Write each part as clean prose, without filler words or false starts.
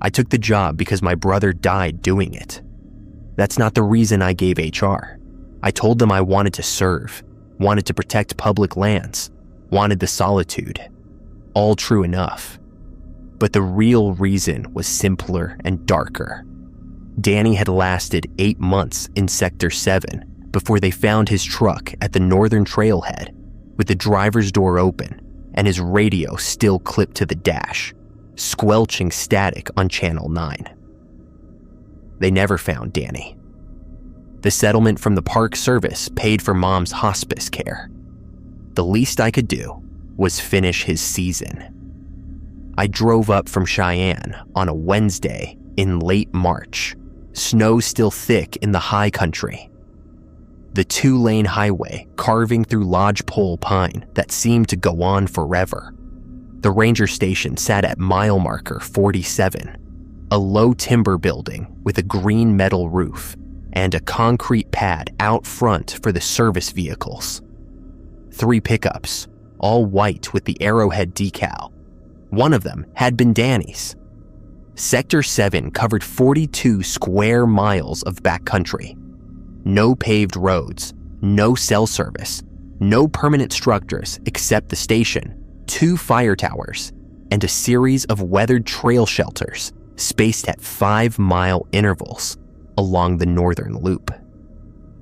I took the job because my brother died doing it. That's not the reason I gave HR. I told them I wanted to serve, wanted to protect public lands, wanted the solitude. All true enough. But the real reason was simpler and darker. Danny had lasted 8 months in Sector 7 before they found his truck at the northern trailhead with the driver's door open and his radio still clipped to the dash, squelching static on Channel 9. They never found Danny. The settlement from the Park Service paid for Mom's hospice care. The least I could do was finish his season. I drove up from Cheyenne on a Wednesday in late March, snow still thick in the high country. The 2-lane highway carving through lodgepole pine that seemed to go on forever. The ranger station sat at mile marker 47, a low timber building with a green metal roof and a concrete pad out front for the service vehicles. 3 pickups, all white with the Arrowhead decal. One of them had been Danny's. Sector 7 covered 42 square miles of backcountry. No paved roads, no cell service, no permanent structures except the station, 2 fire towers, and a series of weathered trail shelters spaced at 5-mile intervals along the northern loop.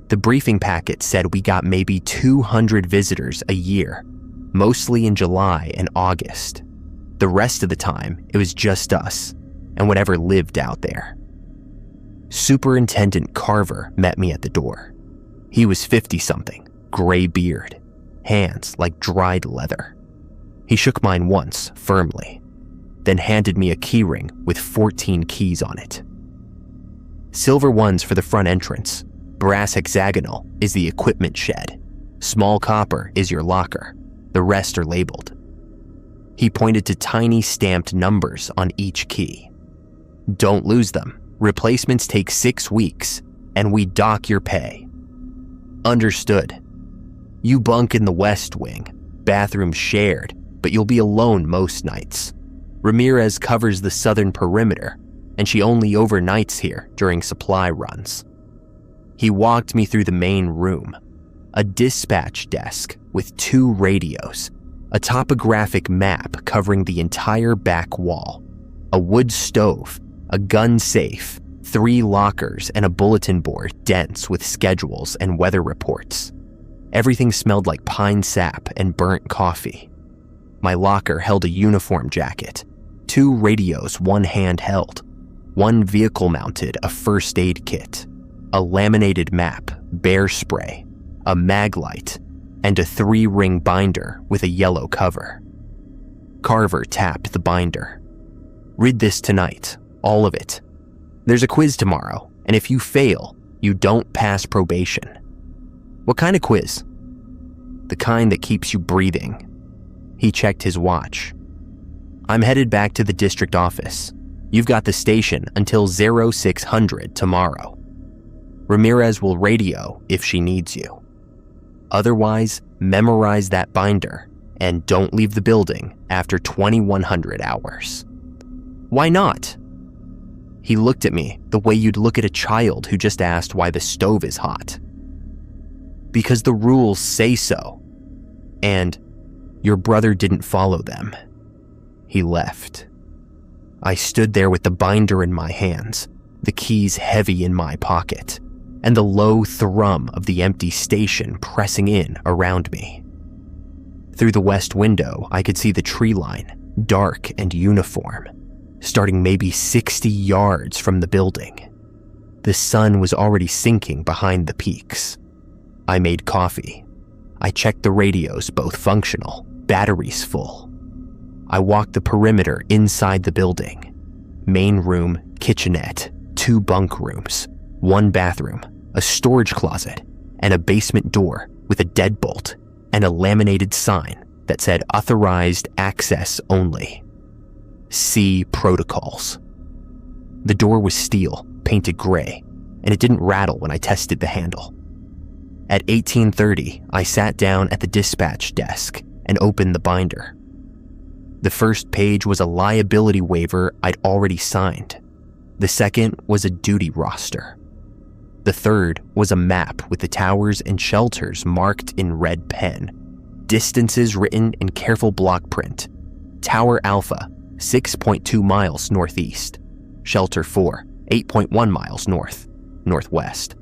The briefing packet said we got maybe 200 visitors a year, mostly in July and August. The rest of the time, it was just us and whatever lived out there. Superintendent Carver met me at the door. He was 50-something, gray beard, hands like dried leather. He shook mine once, firmly, then handed me a keyring with 14 keys on it. Silver ones for the front entrance, brass hexagonal is the equipment shed, small copper is your locker, the rest are labeled. He pointed to tiny stamped numbers on each key. Don't lose them. Replacements take 6 weeks, and we dock your pay. Understood. You bunk in the West Wing, bathroom shared, but you'll be alone most nights. Ramirez covers the southern perimeter, and she only overnights here during supply runs. He walked me through the main room, a dispatch desk with 2 radios, a topographic map covering the entire back wall, a wood stove, a gun safe, 3 lockers, and a bulletin board dense with schedules and weather reports. Everything smelled like pine sap and burnt coffee. My locker held a uniform jacket, 2 radios 1 hand held, 1 vehicle mounted a first aid kit, a laminated map, bear spray, a mag light, and a 3-ring binder with a yellow cover. Carver tapped the binder. Read this tonight. All of it. There's a quiz tomorrow, and if you fail, you don't pass probation. What kind of quiz? The kind that keeps you breathing. He checked his watch. I'm headed back to the district office. You've got the station until 0600 tomorrow. Ramirez will radio if she needs you. Otherwise, memorize that binder and don't leave the building after 2100 hours. Why not? He looked at me the way you'd look at a child who just asked why the stove is hot. Because the rules say so. And your brother didn't follow them. He left. I stood there with the binder in my hands, the keys heavy in my pocket, and the low thrum of the empty station pressing in around me. Through the west window, I could see the tree line, dark and uniform, starting maybe 60 yards from the building. The sun was already sinking behind the peaks. I made coffee. I checked the radios, both functional, batteries full. I walked the perimeter inside the building. Main room, kitchenette, 2 bunk rooms, 1 bathroom, a storage closet, and a basement door with a deadbolt and a laminated sign that said authorized access only. See protocols. The door was steel, painted gray, and it didn't rattle when I tested the handle. At 18:30, I sat down at the dispatch desk and opened the binder. The first page was a liability waiver I'd already signed. The second was a duty roster. The third was a map with the towers and shelters marked in red pen, distances written in careful block print. Tower Alpha, 6.2 miles northeast. Shelter 4, 8.1 miles northwest.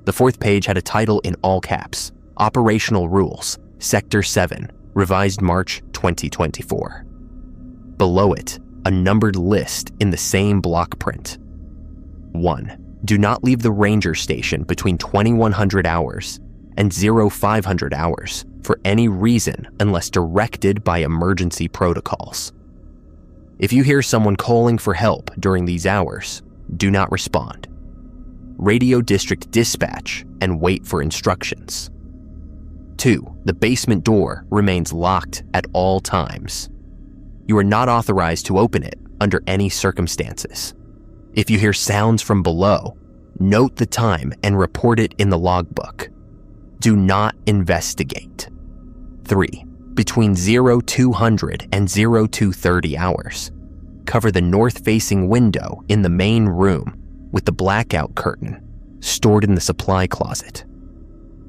The fourth page had a title in all caps, Operational Rules, Sector 7, revised March 2024. Below it, a numbered list in the same block print. 1. Do not leave the ranger station between 2100 hours and 0500 hours for any reason unless directed by emergency protocols. If you hear someone calling for help during these hours, do not respond. Radio district dispatch and wait for instructions. 2. The basement door remains locked at all times. You are not authorized to open it under any circumstances. If you hear sounds from below, note the time and report it in the logbook. Do not investigate. 3. Between 0200 and 0230 hours, cover the north-facing window in the main room with the blackout curtain stored in the supply closet.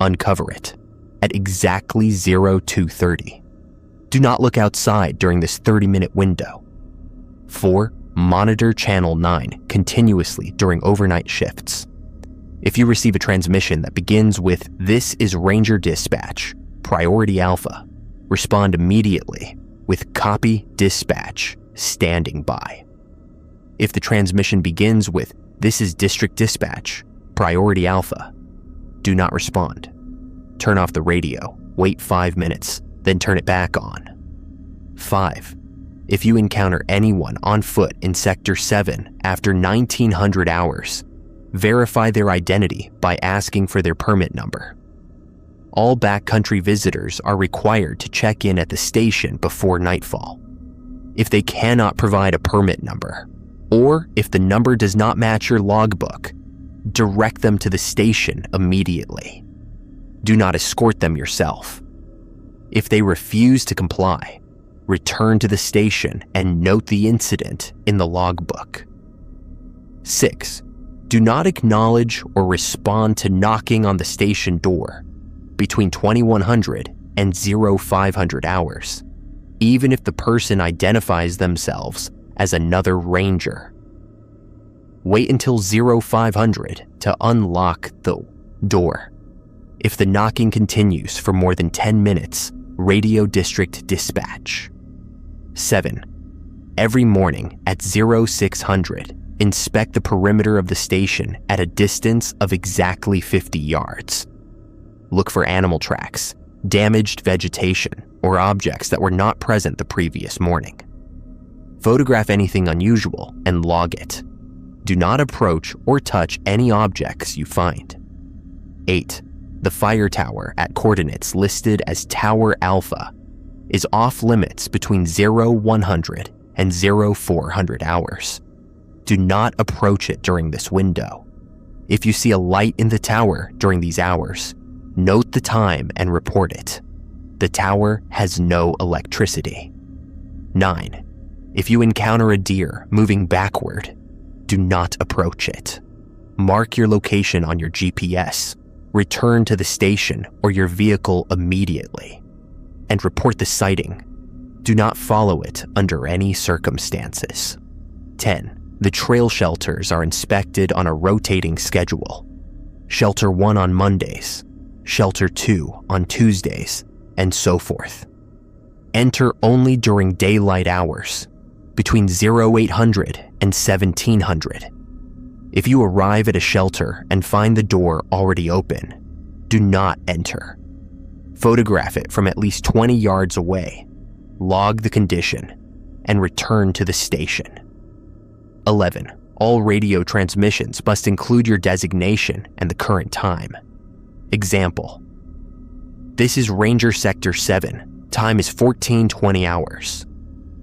Uncover it at exactly 0230. Do not look outside during this 30-minute window. 4. Monitor Channel 9 continuously during overnight shifts. If you receive a transmission that begins with "This is Ranger Dispatch, Priority Alpha," respond immediately with "Copy Dispatch, standing by." If the transmission begins with "This is District Dispatch, Priority Alpha," do not respond. Turn off the radio, wait 5 minutes, then turn it back on. 5. If you encounter anyone on foot in Sector 7 after 1900 hours, verify their identity by asking for their permit number. All backcountry visitors are required to check in at the station before nightfall. If they cannot provide a permit number, or if the number does not match your logbook, direct them to the station immediately. Do not escort them yourself. If they refuse to comply, return to the station and note the incident in the logbook. 6. Do not acknowledge or respond to knocking on the station door between 2100 and 0500 hours, even if the person identifies themselves as another ranger. Wait until 0500 to unlock the door. If the knocking continues for more than 10 minutes, radio district dispatch. 7. Every morning at 0600, inspect the perimeter of the station at a distance of exactly 50 yards. Look for animal tracks, damaged vegetation, or objects that were not present the previous morning. Photograph anything unusual and log it. Do not approach or touch any objects you find. 8. The fire tower at coordinates listed as Tower Alpha is off limits between 0100 and 0400 hours. Do not approach it during this window. If you see a light in the tower during these hours, note the time and report it. The tower has no electricity. 9. If you encounter a deer moving backward, do not approach it. Mark your location on your GPS, return to the station or your vehicle immediately, and report the sighting. Do not follow it under any circumstances. 10. The trail shelters are inspected on a rotating schedule. Shelter 1 on Mondays, Shelter 2 on Tuesdays, and so forth. Enter only during daylight hours, between 0800 and 1700. If you arrive at a shelter and find the door already open, do not enter. Photograph it from at least 20 yards away, log the condition, and return to the station. 11. All radio transmissions must include your designation and the current time. Example: this is Ranger Sector 7, time is 14:20 hours.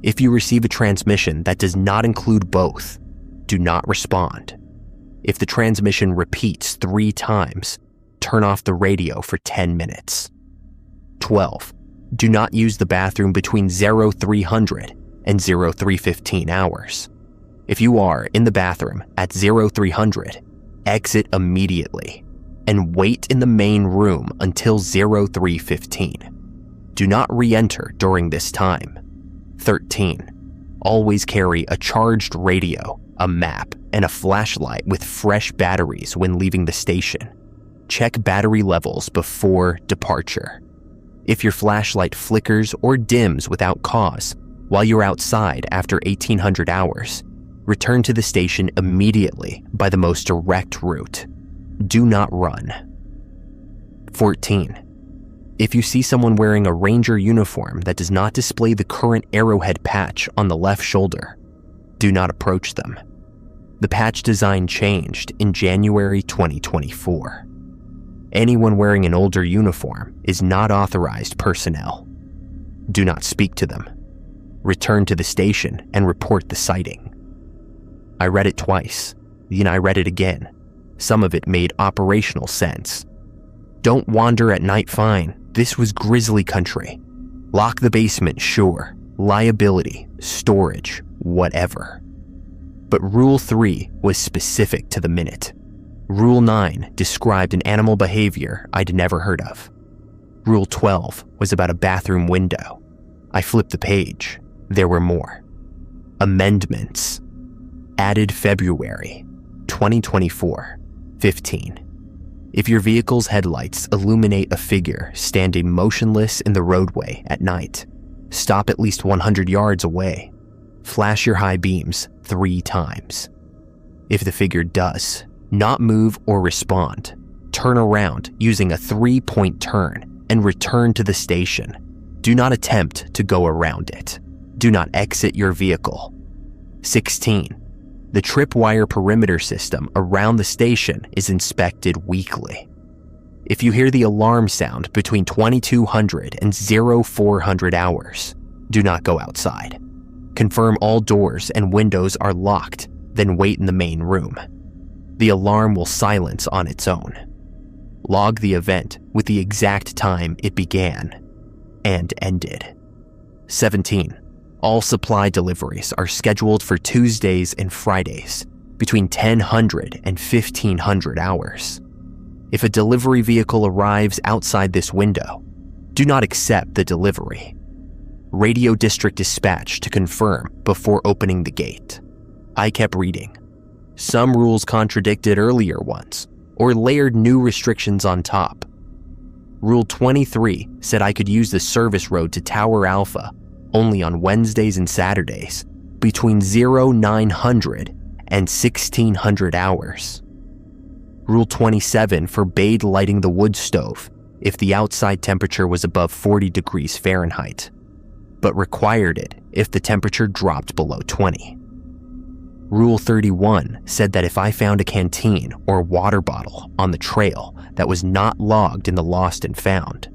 If you receive a transmission that does not include both, do not respond. If the transmission repeats 3 times, turn off the radio for 10 minutes. 12. Do not use the bathroom between 0300 and 0315 hours. If you are in the bathroom at 0300, exit immediately and wait in the main room until 0315. Do not re-enter during this time. 13. Always carry a charged radio, a map, and a flashlight with fresh batteries when leaving the station. Check battery levels before departure. If your flashlight flickers or dims without cause while you're outside after 1800 hours, return to the station immediately by the most direct route. Do not run. 14. If you see someone wearing a ranger uniform that does not display the current arrowhead patch on the left shoulder, do not approach them. The patch design changed in January 2024. Anyone wearing an older uniform is not authorized personnel. Do not speak to them. Return to the station and report the sighting. I read it twice, then I read it again. Some of it made operational sense. Don't wander at night, fine. This was grizzly country. Lock the basement, sure. Liability, storage, whatever. But Rule 3 was specific to the minute. Rule 9 described an animal behavior I'd never heard of. Rule 12 was about a bathroom window. I flipped the page. There were more. Amendments. Added February 2024, 15. If your vehicle's headlights illuminate a figure standing motionless in the roadway at night, stop at least 100 yards away. Flash your high beams 3 times. If the figure does not move or respond, turn around using a 3-point turn and return to the station. Do not attempt to go around it. Do not exit your vehicle. 16. The tripwire perimeter system around the station is inspected weekly. If you hear the alarm sound between 2200 and 0400 hours, do not go outside. Confirm all doors and windows are locked, then wait in the main room. The alarm will silence on its own. Log the event with the exact time it began and ended. 17. All supply deliveries are scheduled for Tuesdays and Fridays between 1000 and 1500 hours. If a delivery vehicle arrives outside this window, do not accept the delivery. Radio district dispatch to confirm before opening the gate. I kept reading. Some rules contradicted earlier ones or layered new restrictions on top. Rule 23 said I could use the service road to Tower Alpha only on Wednesdays and Saturdays between 0900 and 1600 hours. Rule 27 forbade lighting the wood stove if the outside temperature was above 40 degrees Fahrenheit, but required it if the temperature dropped below 20. Rule 31 said that if I found a canteen or water bottle on the trail that was not logged in the lost and found,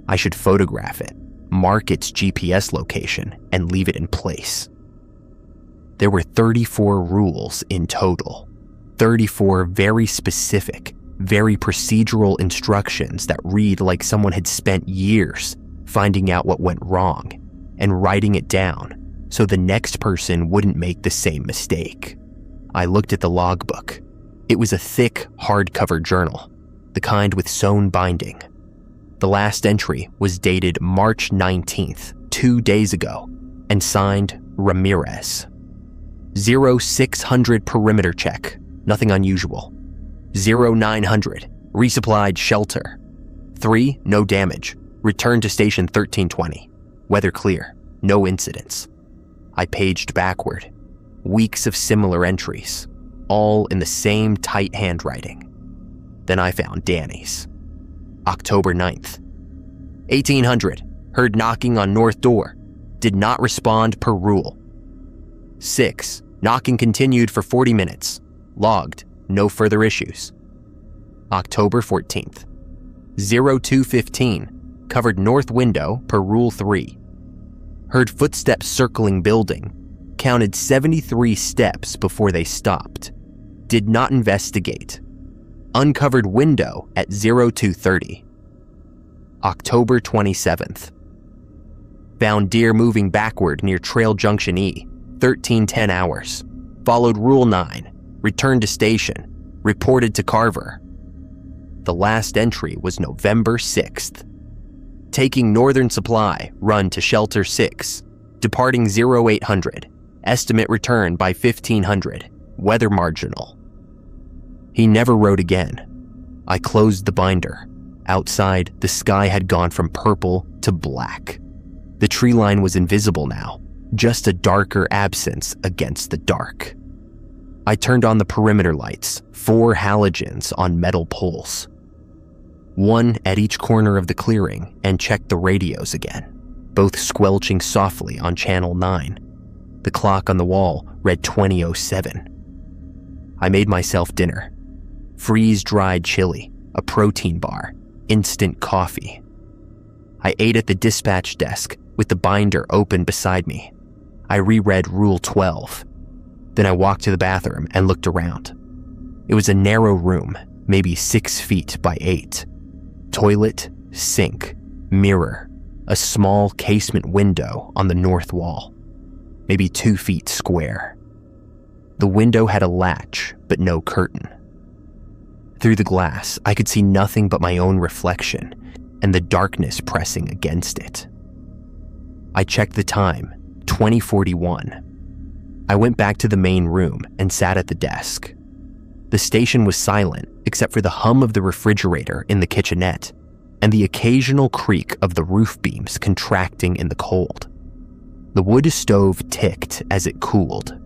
I should photograph it, mark its GPS location, and leave it in place. There were 34 rules in total, 34 very specific, very procedural instructions that read like someone had spent years finding out what went wrong and writing it down so the next person wouldn't make the same mistake. I looked at the logbook. It was a thick, hardcover journal, the kind with sewn binding. The last entry was dated March 19th, 2 days ago, and signed Ramirez. 0600 perimeter check, nothing unusual. 0900, resupplied shelter. 3, no damage, return to station 1320. Weather clear, no incidents. I paged backward. Weeks of similar entries, all in the same tight handwriting. Then I found Danny's. October 9th. 1800, heard knocking on north door. Did not respond per rule. 6, knocking continued for 40 minutes. Logged, no further issues. October 14th. 0215, covered north window per rule 3. Heard footsteps circling building. Counted 73 steps before they stopped. Did not investigate. Uncovered window at 0230. October 27th. Found deer moving backward near Trail Junction E, 13:10 hours. Followed Rule 9, returned to station, reported to Carver. The last entry was November 6th. Taking Northern Supply, run to Shelter 6, departing 0800, estimate return by 1500, weather marginal. He never wrote again. I closed the binder. Outside, the sky had gone from purple to black. The tree line was invisible now, just a darker absence against the dark. I turned on the perimeter lights, 4 halogens on metal poles. One at each corner of the clearing, and checked the radios again, both squelching softly on channel 9. The clock on the wall read 20:07. I made myself dinner. Freeze-dried chili, a protein bar, instant coffee. I ate at the dispatch desk with the binder open beside me. I reread Rule 12. Then I walked to the bathroom and looked around. It was a narrow room, maybe 6 feet by 8. Toilet, sink, mirror, a small casement window on the north wall, maybe 2 feet square. The window had a latch, but no curtain. Through the glass, I could see nothing but my own reflection and the darkness pressing against it. I checked the time, 20:41. I went back to the main room and sat at the desk. The station was silent except for the hum of the refrigerator in the kitchenette and the occasional creak of the roof beams contracting in the cold. The wood stove ticked as it cooled.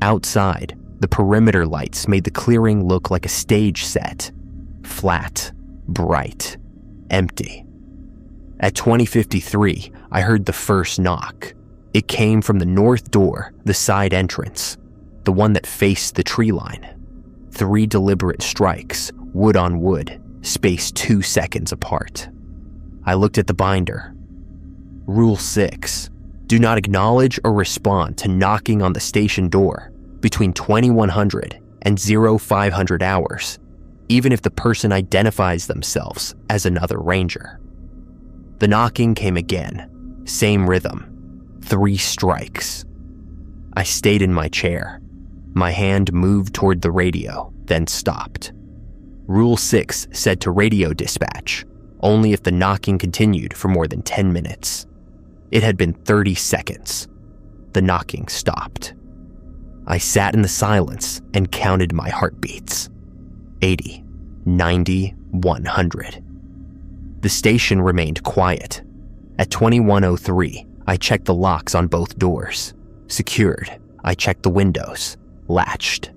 Outside, the perimeter lights made the clearing look like a stage set. Flat, bright, empty. At 20:53, I heard the first knock. It came from the north door, the side entrance, the one that faced the tree line. 3 deliberate strikes, wood on wood, spaced 2 seconds apart. I looked at the binder. Rule 6. Do not acknowledge or respond to knocking on the station door between 2100 and 0500 hours, even if the person identifies themselves as another ranger. The knocking came again, same rhythm, 3 strikes. I stayed in my chair. My hand moved toward the radio, then stopped. Rule 6 said to radio dispatch, only if the knocking continued for more than 10 minutes. It had been 30 seconds. The knocking stopped. I sat in the silence and counted my heartbeats. 80, 90, 100. The station remained quiet. At 21:03, I checked the locks on both doors. Secured. I checked the windows. Latched.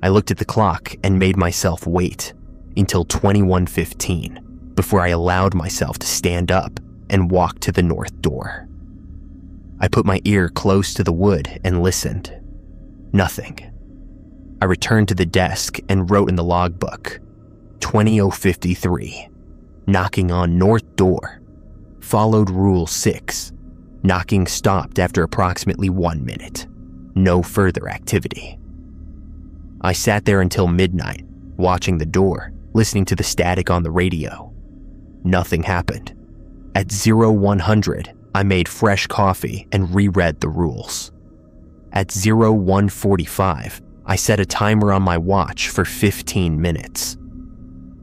I looked at the clock and made myself wait until 21:15 before I allowed myself to stand up and walk to the north door. I put my ear close to the wood and listened. Nothing. I returned to the desk and wrote in the logbook, 20:53, knocking on north door. Followed Rule 6. Knocking stopped after approximately 1 minute. No further activity. I sat there until midnight, watching the door, listening to the static on the radio. Nothing happened. At 0100, I made fresh coffee and reread the rules. At 0145, I set a timer on my watch for 15 minutes.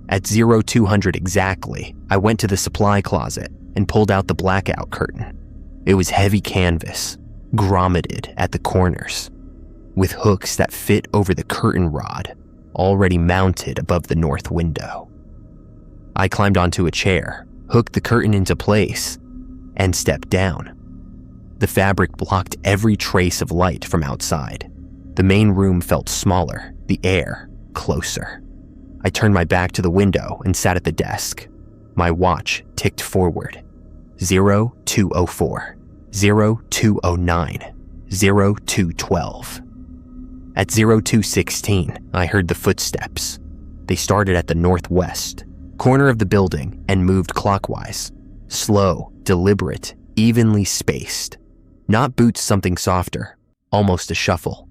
At 0200 exactly, I went to the supply closet and pulled out the blackout curtain. It was heavy canvas, grommeted at the corners, with hooks that fit over the curtain rod, already mounted above the north window. I climbed onto a chair, hooked the curtain into place, and stepped down. The fabric blocked every trace of light from outside. The main room felt smaller, the air closer. I turned my back to the window and sat at the desk. My watch ticked forward. 0204, 0209, 0212. At 0216, I heard the footsteps. They started at the northwest corner of the building and moved clockwise. Slow, deliberate, evenly spaced. Not boots something softer, almost a shuffle.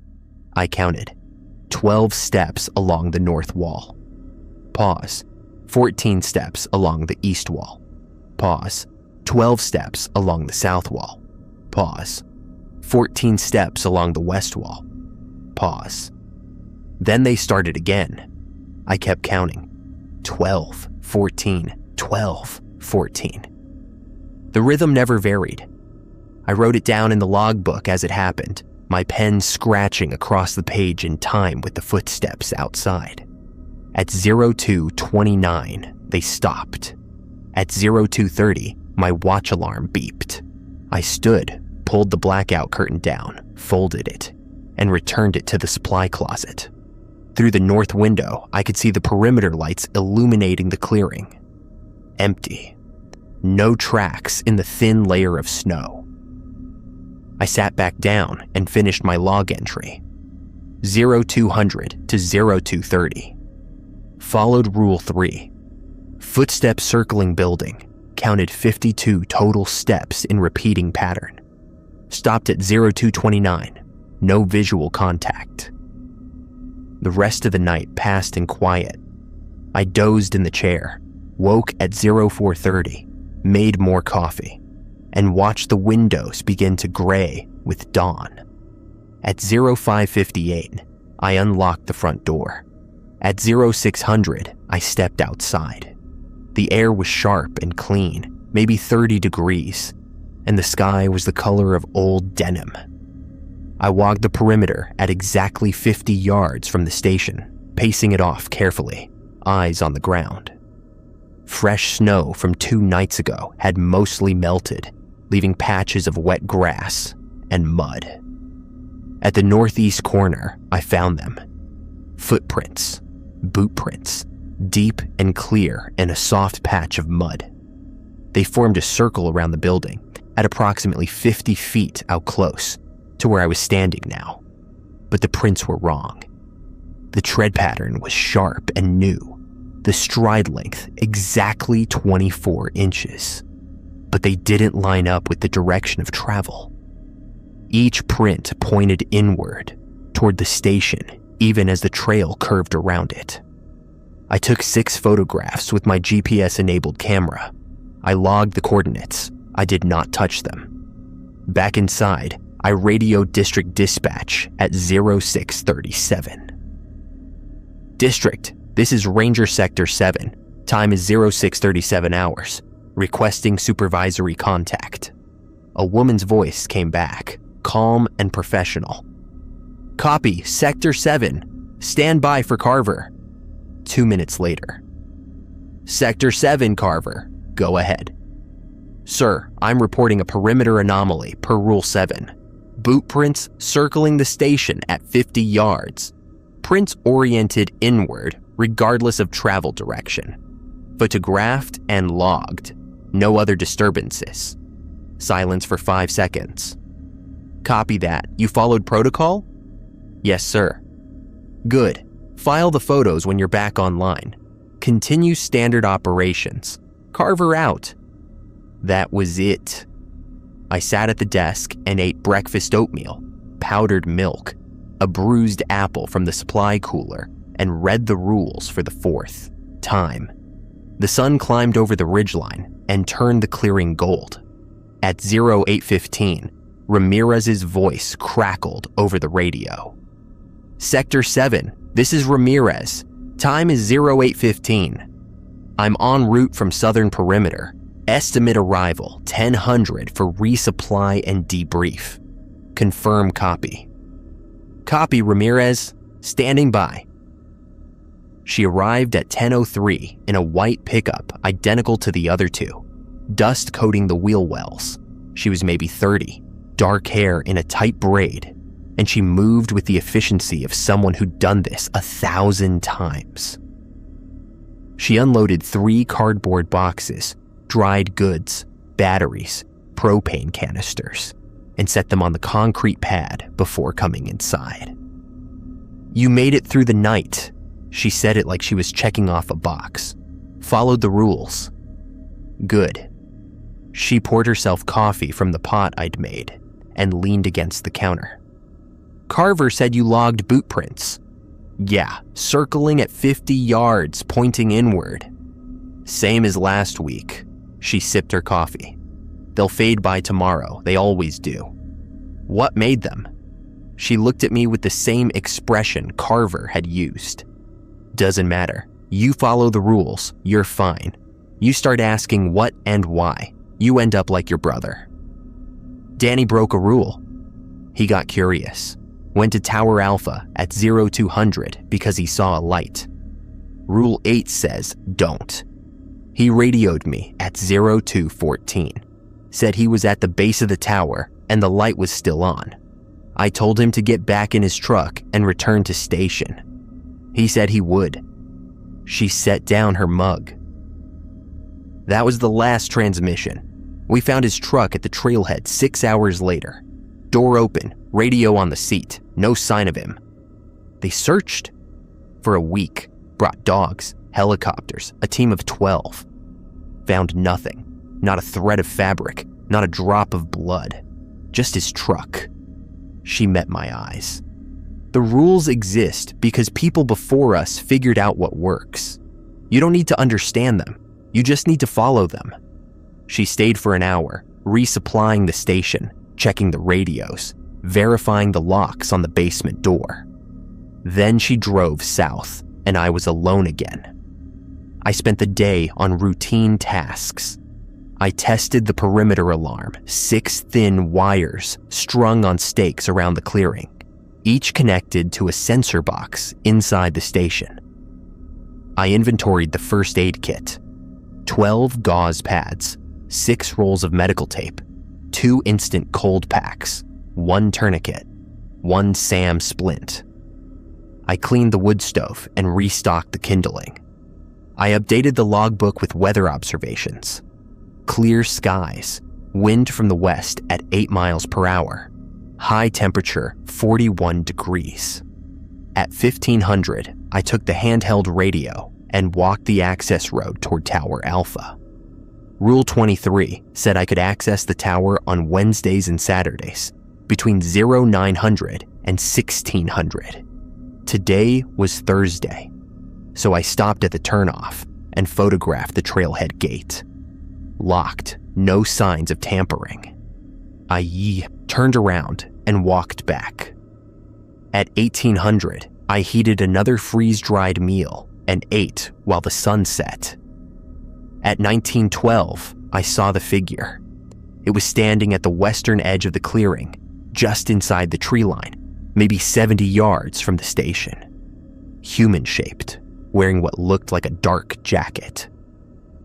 I counted. 12 steps along the north wall. Pause. 14 steps along the east wall. Pause. 12 steps along the south wall. Pause. 14 steps along the west wall. Pause. Then they started again. I kept counting. 12, 14, 12, 14. The rhythm never varied. I wrote it down in the logbook as it happened, my pen scratching across the page in time with the footsteps outside. At 02:29, they stopped. At 02:30, my watch alarm beeped. I stood, pulled the blackout curtain down, folded it, and returned it to the supply closet. Through the north window, I could see the perimeter lights illuminating the clearing. Empty. No tracks in the thin layer of snow. I sat back down and finished my log entry. 0200 to 0230. Followed Rule 3. Footsteps circling building. Counted 52 total steps in repeating pattern. Stopped at 0229. No visual contact. The rest of the night passed in quiet. I dozed in the chair, woke at 0430, made more coffee, and watched the windows begin to gray with dawn. At 0558, I unlocked the front door. At 0600, I stepped outside. The air was sharp and clean, maybe 30 degrees, and the sky was the color of old denim. I walked the perimeter at exactly 50 yards from the station, pacing it off carefully, eyes on the ground. Fresh snow from 2 nights ago had mostly melted, leaving patches of wet grass and mud. At the northeast corner, I found them. Footprints, boot prints, deep and clear in a soft patch of mud. They formed a circle around the building at approximately 50 feet out close to where I was standing now. But the prints were wrong. The tread pattern was sharp and new, the stride length exactly 24 inches. But they didn't line up with the direction of travel. Each print pointed inward, toward the station, even as the trail curved around it. I took 6 photographs with my GPS-enabled camera. I logged the coordinates. I did not touch them. Back inside, I radioed District Dispatch at 0637. District, this is Ranger Sector 7. Time is 0637 hours. Requesting supervisory contact. A woman's voice came back, calm and professional. Copy, Sector 7. Stand by for Carver. 2 minutes later. Sector 7, Carver. Go ahead. Sir, I'm reporting a perimeter anomaly per Rule 7. Boot prints circling the station at 50 yards. Prints oriented inward, regardless of travel direction. Photographed and logged. No other disturbances. Silence for 5 seconds. Copy that. You followed protocol? Yes, sir. Good. File the photos when you're back online. Continue standard operations. Carver out. That was it. I sat at the desk and ate breakfast oatmeal, powdered milk, a bruised apple from the supply cooler, and read the rules for the 4th time. The sun climbed over the ridgeline and turned the clearing gold. At 0815, Ramirez's voice crackled over the radio. Sector 7, this is Ramirez. Time is 0815. I'm en route from southern perimeter. Estimate arrival 1000 for resupply and debrief. Confirm copy. Copy, Ramirez. Standing by. She arrived at 10:03 in a white pickup identical to the other 2, dust coating the wheel wells. She was maybe 30, dark hair in a tight braid, and she moved with the efficiency of someone who'd done this 1,000 times. She unloaded 3 cardboard boxes, dried goods, batteries, propane canisters, and set them on the concrete pad before coming inside. You made it through the night. She said it like she was checking off a box. Followed the rules. Good. She poured herself coffee from the pot I'd made and leaned against the counter. Carver said you logged boot prints. Yeah, circling at 50 yards, pointing inward. Same as last week. She sipped her coffee. They'll fade by tomorrow. They always do. What made them? She looked at me with the same expression Carver had used. Doesn't matter. You follow the rules. You're fine. You start asking what and why. You end up like your brother. Danny broke a rule. He got curious. Went to Tower Alpha at 0200 because he saw a light. Rule 8 says don't. He radioed me at 0214. Said he was at the base of the tower and the light was still on. I told him to get back in his truck and return to station. He said he would. She set down her mug. That was the last transmission. We found his truck at the trailhead 6 hours later. Door open, radio on the seat, no sign of him. They searched for a week, brought dogs, helicopters, a team of 12. Found nothing, not a thread of fabric, not a drop of blood, just his truck. She met my eyes. The rules exist because people before us figured out what works. You don't need to understand them, you just need to follow them. She stayed for an hour, resupplying the station, checking the radios, verifying the locks on the basement door. Then she drove south, and I was alone again. I spent the day on routine tasks. I tested the perimeter alarm, 6 thin wires strung on stakes around the clearing, each connected to a sensor box inside the station. I inventoried the first aid kit, 12 gauze pads, 6 rolls of medical tape, 2 instant cold packs, 1 tourniquet, 1 SAM splint. I cleaned the wood stove and restocked the kindling. I updated the logbook with weather observations. Clear skies, wind from the west at 8 miles per hour, high temperature 41 degrees. At 1500, I took the handheld radio and walked the access road toward Tower Alpha. Rule 23 said I could access the tower on Wednesdays and Saturdays between 0900 and 1600. Today was Thursday, so I stopped at the turnoff and photographed the trailhead gate. Locked, no signs of tampering. I turned around and walked back. At 1800, I heated another freeze-dried meal and ate while the sun set. At 1912, I saw the figure. It was standing at the western edge of the clearing, just inside the tree line, maybe 70 yards from the station. Human-shaped, wearing what looked like a dark jacket.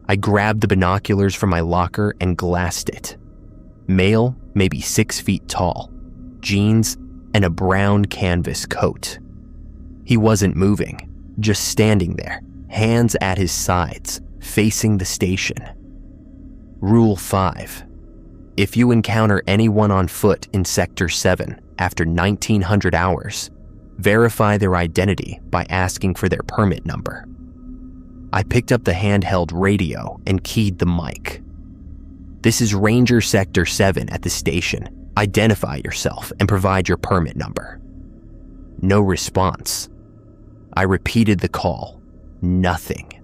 I grabbed the binoculars from my locker and glassed it. Male, maybe 6 feet tall, jeans, and a brown canvas coat. He wasn't moving, just standing there, hands at his sides, facing the station. Rule 5. If you encounter anyone on foot in Sector 7 after 1900 hours, verify their identity by asking for their permit number. I picked up the handheld radio and keyed the mic. This is Ranger Sector 7 at the station. Identify yourself and provide your permit number. No response. I repeated the call. Nothing.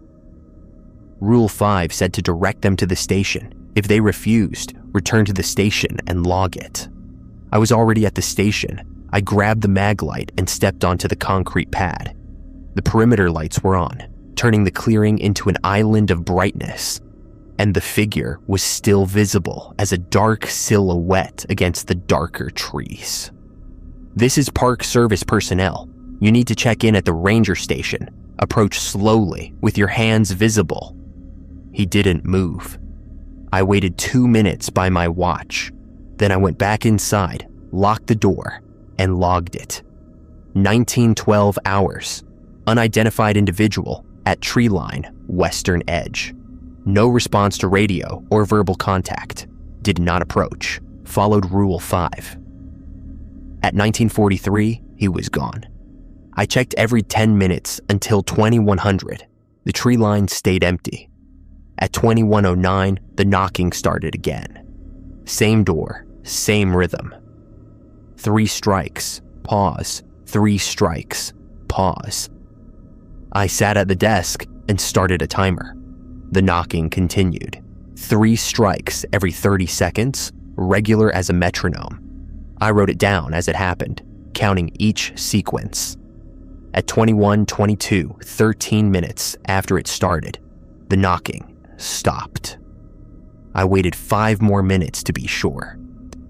Rule 5 said to direct them to the station. If they refused, return to the station and log it. I was already at the station. I grabbed the mag light and stepped onto the concrete pad. The perimeter lights were on, turning the clearing into an island of brightness, and the figure was still visible as a dark silhouette against the darker trees. This is Park Service personnel. You need to check in at the ranger station. Approach slowly with your hands visible. He didn't move. I waited 2 minutes by my watch. Then I went back inside, locked the door, and logged it. 1912 hours. Unidentified individual at tree line, western edge. No response to radio or verbal contact. Did not approach. Followed Rule 5. At 1943, he was gone. I checked every 10 minutes until 2100. The tree line stayed empty. At 2109, the knocking started again. Same door, same rhythm. 3 strikes, pause, 3 strikes, pause. I sat at the desk and started a timer. The knocking continued. 3 strikes every 30 seconds, regular as a metronome. I wrote it down as it happened, counting each sequence. At 21:22, 13 minutes after it started, the knocking stopped. I waited 5 more minutes to be sure,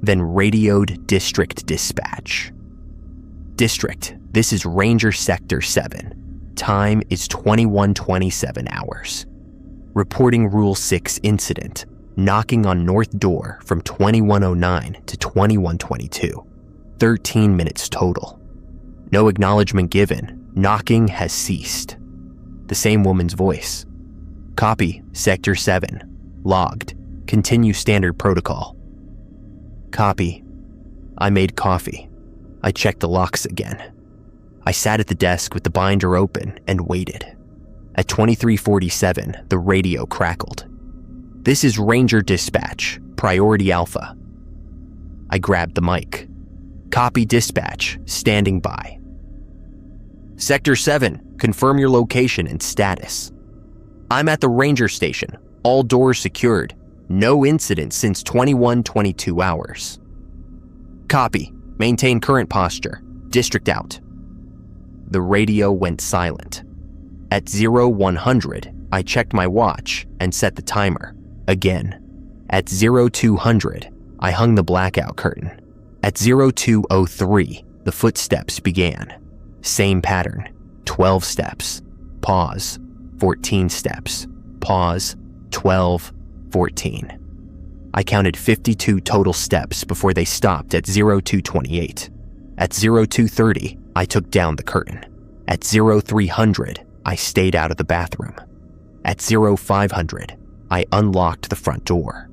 then radioed District Dispatch. District, this is Ranger Sector 7. Time is 21:27 hours. Reporting Rule 6 incident, knocking on north door from 21:09 to 21:22. 13 minutes total. No acknowledgement given. Knocking has ceased. The same woman's voice. Copy, Sector 7. Logged. Continue standard protocol. Copy. I made coffee. I checked the locks again. I sat at the desk with the binder open and waited. At 23:47, the radio crackled. This is Ranger Dispatch, Priority Alpha. I grabbed the mic. Copy dispatch, standing by. Sector 7, confirm your location and status. I'm at the ranger station, all doors secured. No incident since 21:22 hours. Copy, maintain current posture, district out. The radio went silent. At 0100, I checked my watch and set the timer. Again. At 0200, I hung the blackout curtain. At 0203, the footsteps began. Same pattern. 12 steps. Pause. 14 steps. Pause. 12. 14. I counted 52 total steps before they stopped at 0228. At 0230, I took down the curtain. At 0300, I stayed out of the bathroom. At 0500, I unlocked the front door.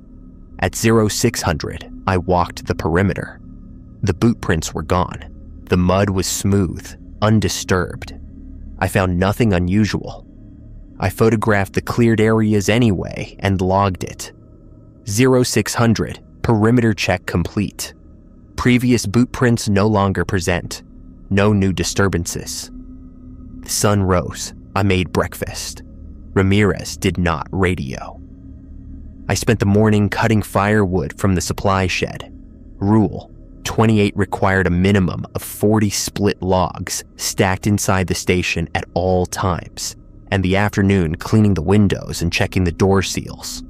At 0600, I walked the perimeter. The boot prints were gone. The mud was smooth, undisturbed. I found nothing unusual. I photographed the cleared areas anyway and logged it. 0600, perimeter check complete. Previous boot prints no longer present. No new disturbances. The sun rose. I made breakfast. Ramirez did not radio. I spent the morning cutting firewood from the supply shed. Rule 28 required a minimum of 40 split logs stacked inside the station at all times, and the afternoon cleaning the windows and checking the door seals.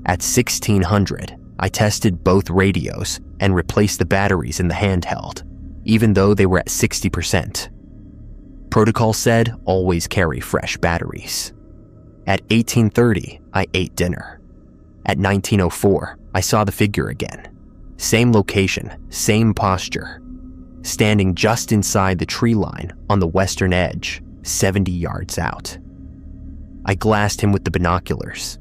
At 1600, I tested both radios and replaced the batteries in the handheld, even though they were at 60%. Protocol said always carry fresh batteries. At 1830, I ate dinner. At 1904, I saw the figure again. Same location, same posture. Standing just inside the tree line on the western edge, 70 yards out. I glassed him with the binoculars.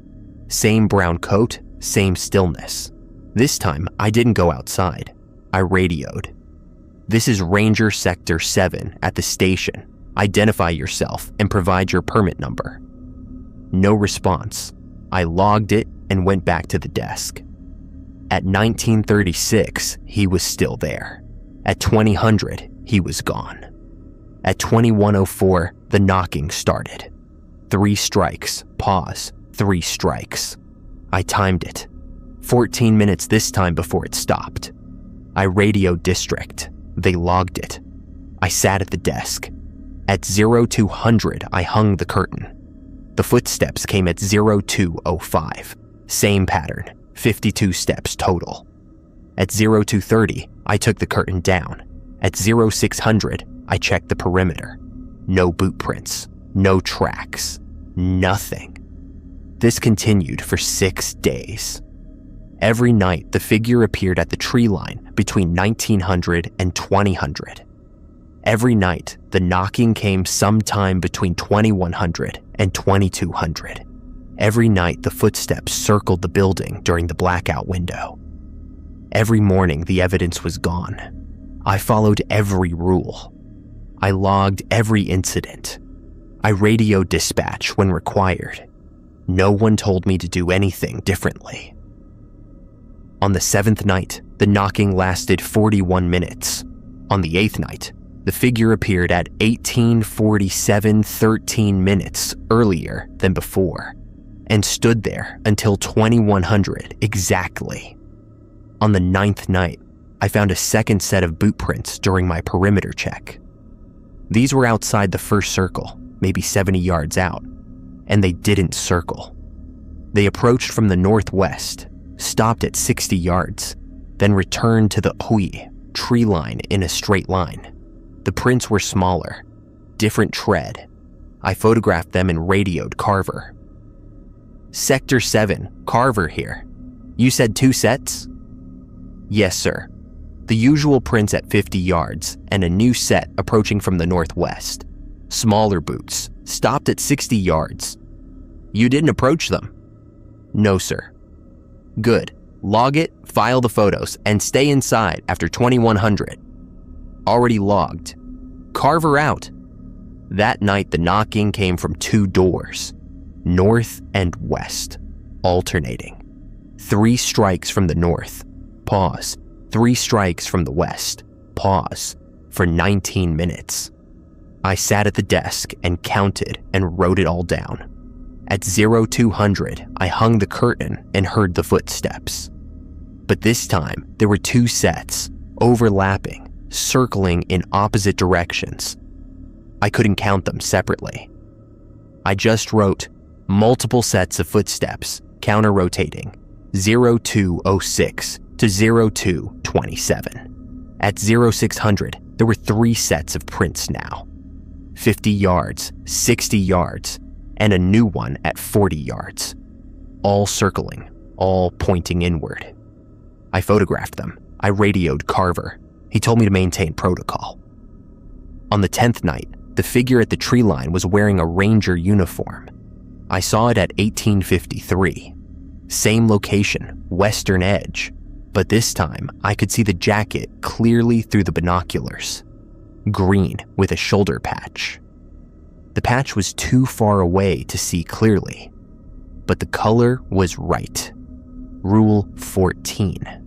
Same brown coat, same stillness. This time, I didn't go outside. I radioed. This is Ranger Sector 7 at the station. Identify yourself and provide your permit number. No response. I logged it and went back to the desk. At 1936, he was still there. At 2000, he was gone. At 2104, the knocking started. 3 strikes, pause, 3 strikes. I timed it. 14 minutes this time before it stopped. I radioed district. They logged it. I sat at the desk. At 0200, I hung the curtain. The footsteps came at 0205. Same pattern, 52 steps total. At 0230, I took the curtain down. At 0600, I checked the perimeter. No boot prints, no tracks, nothing. This continued for 6 days. Every night, the figure appeared at the tree line between 1900 and 2000. Every night, the knocking came sometime between 2100 and 2200. Every night, the footsteps circled the building during the blackout window. Every morning, the evidence was gone. I followed every rule. I logged every incident. I radioed dispatch when required. No one told me to do anything differently. On the 7th night, the knocking lasted 41 minutes. On the 8th night, the figure appeared at 18:47, 13 minutes earlier than before. and stood there until 2100 exactly. On the 9th night, I found a second set of boot prints during my perimeter check. These were outside the first circle, maybe 70 yards out, and they didn't circle. They approached from the northwest, stopped at 60 yards, then returned to the Hui tree line in a straight line. The prints were smaller, different tread. I photographed them and radioed Carver. Sector 7, Carver here. You said 2 sets? Yes, sir. The usual prints at 50 yards and a new set approaching from the northwest. Smaller boots, stopped at 60 yards. You didn't approach them? No, sir. Good. Log it, file the photos, and stay inside after 2100. Already logged. Carver out. That night, the knocking came from 2 doors, north and west, alternating. 3 strikes from the north, pause. 3 strikes from the west, pause, for 19 minutes. I sat at the desk and counted and wrote it all down. At 0200, I hung the curtain and heard the footsteps. But this time, there were 2 sets, overlapping, circling in opposite directions. I couldn't count them separately. I just wrote multiple sets of footsteps, counter-rotating, 0206 to 0227. At 0600, there were 3 sets of prints now. 50 yards, 60 yards, and a new one at 40 yards. All circling, all pointing inward. I photographed them. I radioed Carver. He told me to maintain protocol. On the 10th night, the figure at the tree line was wearing a ranger uniform. I saw it at 1853. Same location, western edge, but this time I could see the jacket clearly through the binoculars. Green with a shoulder patch. The patch was too far away to see clearly, but the color was right. Rule 14.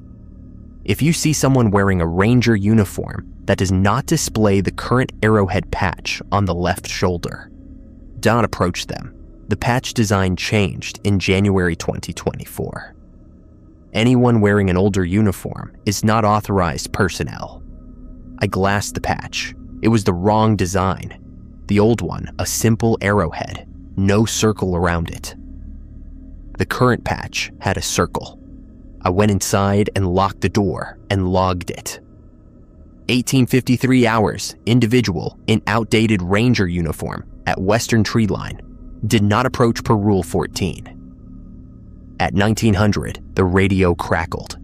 If you see someone wearing a ranger uniform that does not display the current arrowhead patch on the left shoulder, do not approach them. The patch design changed in January 2024. Anyone wearing an older uniform is not authorized personnel. I glassed the patch. It was the wrong design. The old one, a simple arrowhead, no circle around it. The current patch had a circle. I went inside and locked the door and logged it. 1853 hours, individual in outdated ranger uniform at western tree line, did not approach per rule 14. At 1900, the radio crackled.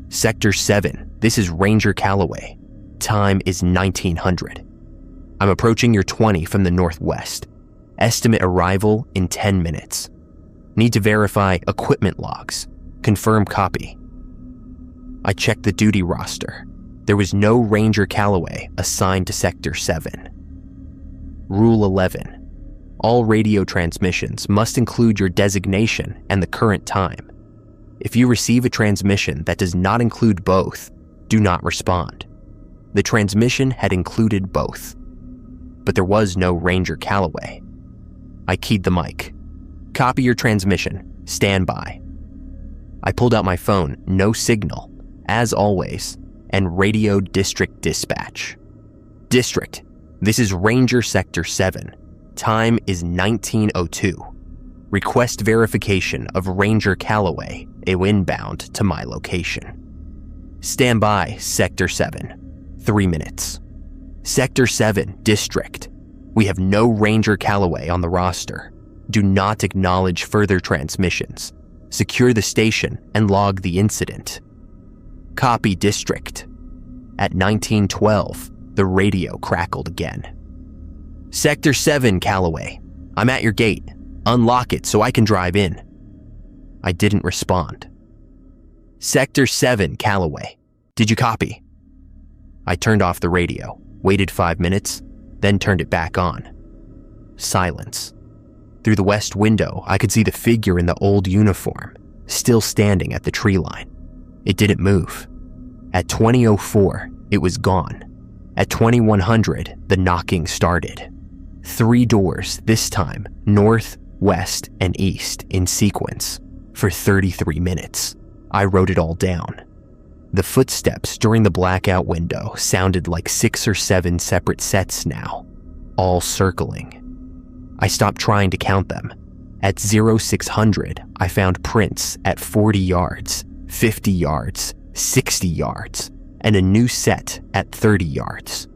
Sector 7, this is Ranger Calloway. Time is 1900. I'm approaching your 20 from the northwest. Estimate arrival in 10 minutes. Need to verify equipment logs. Confirm copy. I checked the duty roster. There was no Ranger Calloway assigned to Sector 7. Rule 11. All radio transmissions must include your designation and the current time. If you receive a transmission that does not include both, do not respond. The transmission had included both, but there was no Ranger Calloway. I keyed the mic. Copy your transmission. Stand by. I pulled out my phone, no signal, as always, and radioed District Dispatch. District, this is Ranger Sector 7. Time is 1902. Request verification of Ranger Calloway, inbound to my location. Stand by, Sector 7. 3 minutes. Sector 7, District. We have no Ranger Calloway on the roster. Do not acknowledge further transmissions. Secure the station and log the incident. Copy, District. At 1912, the radio crackled again. Sector 7, Calloway. I'm at your gate. Unlock it so I can drive in. I didn't respond. Sector 7, Calloway. Did you copy? I turned off the radio, waited 5 minutes, then turned it back on. Silence. Through the west window, I could see the figure in the old uniform, still standing at the tree line. It didn't move. At 20:04, it was gone. At 2100, the knocking started. 3 doors, this time, north, west, and east in sequence for 33 minutes. I wrote it all down. The footsteps during the blackout window sounded like 6 or 7 separate sets now, all circling. I stopped trying to count them. At 0600, I found prints at 40 yards, 50 yards, 60 yards, and a new set at 30 yards.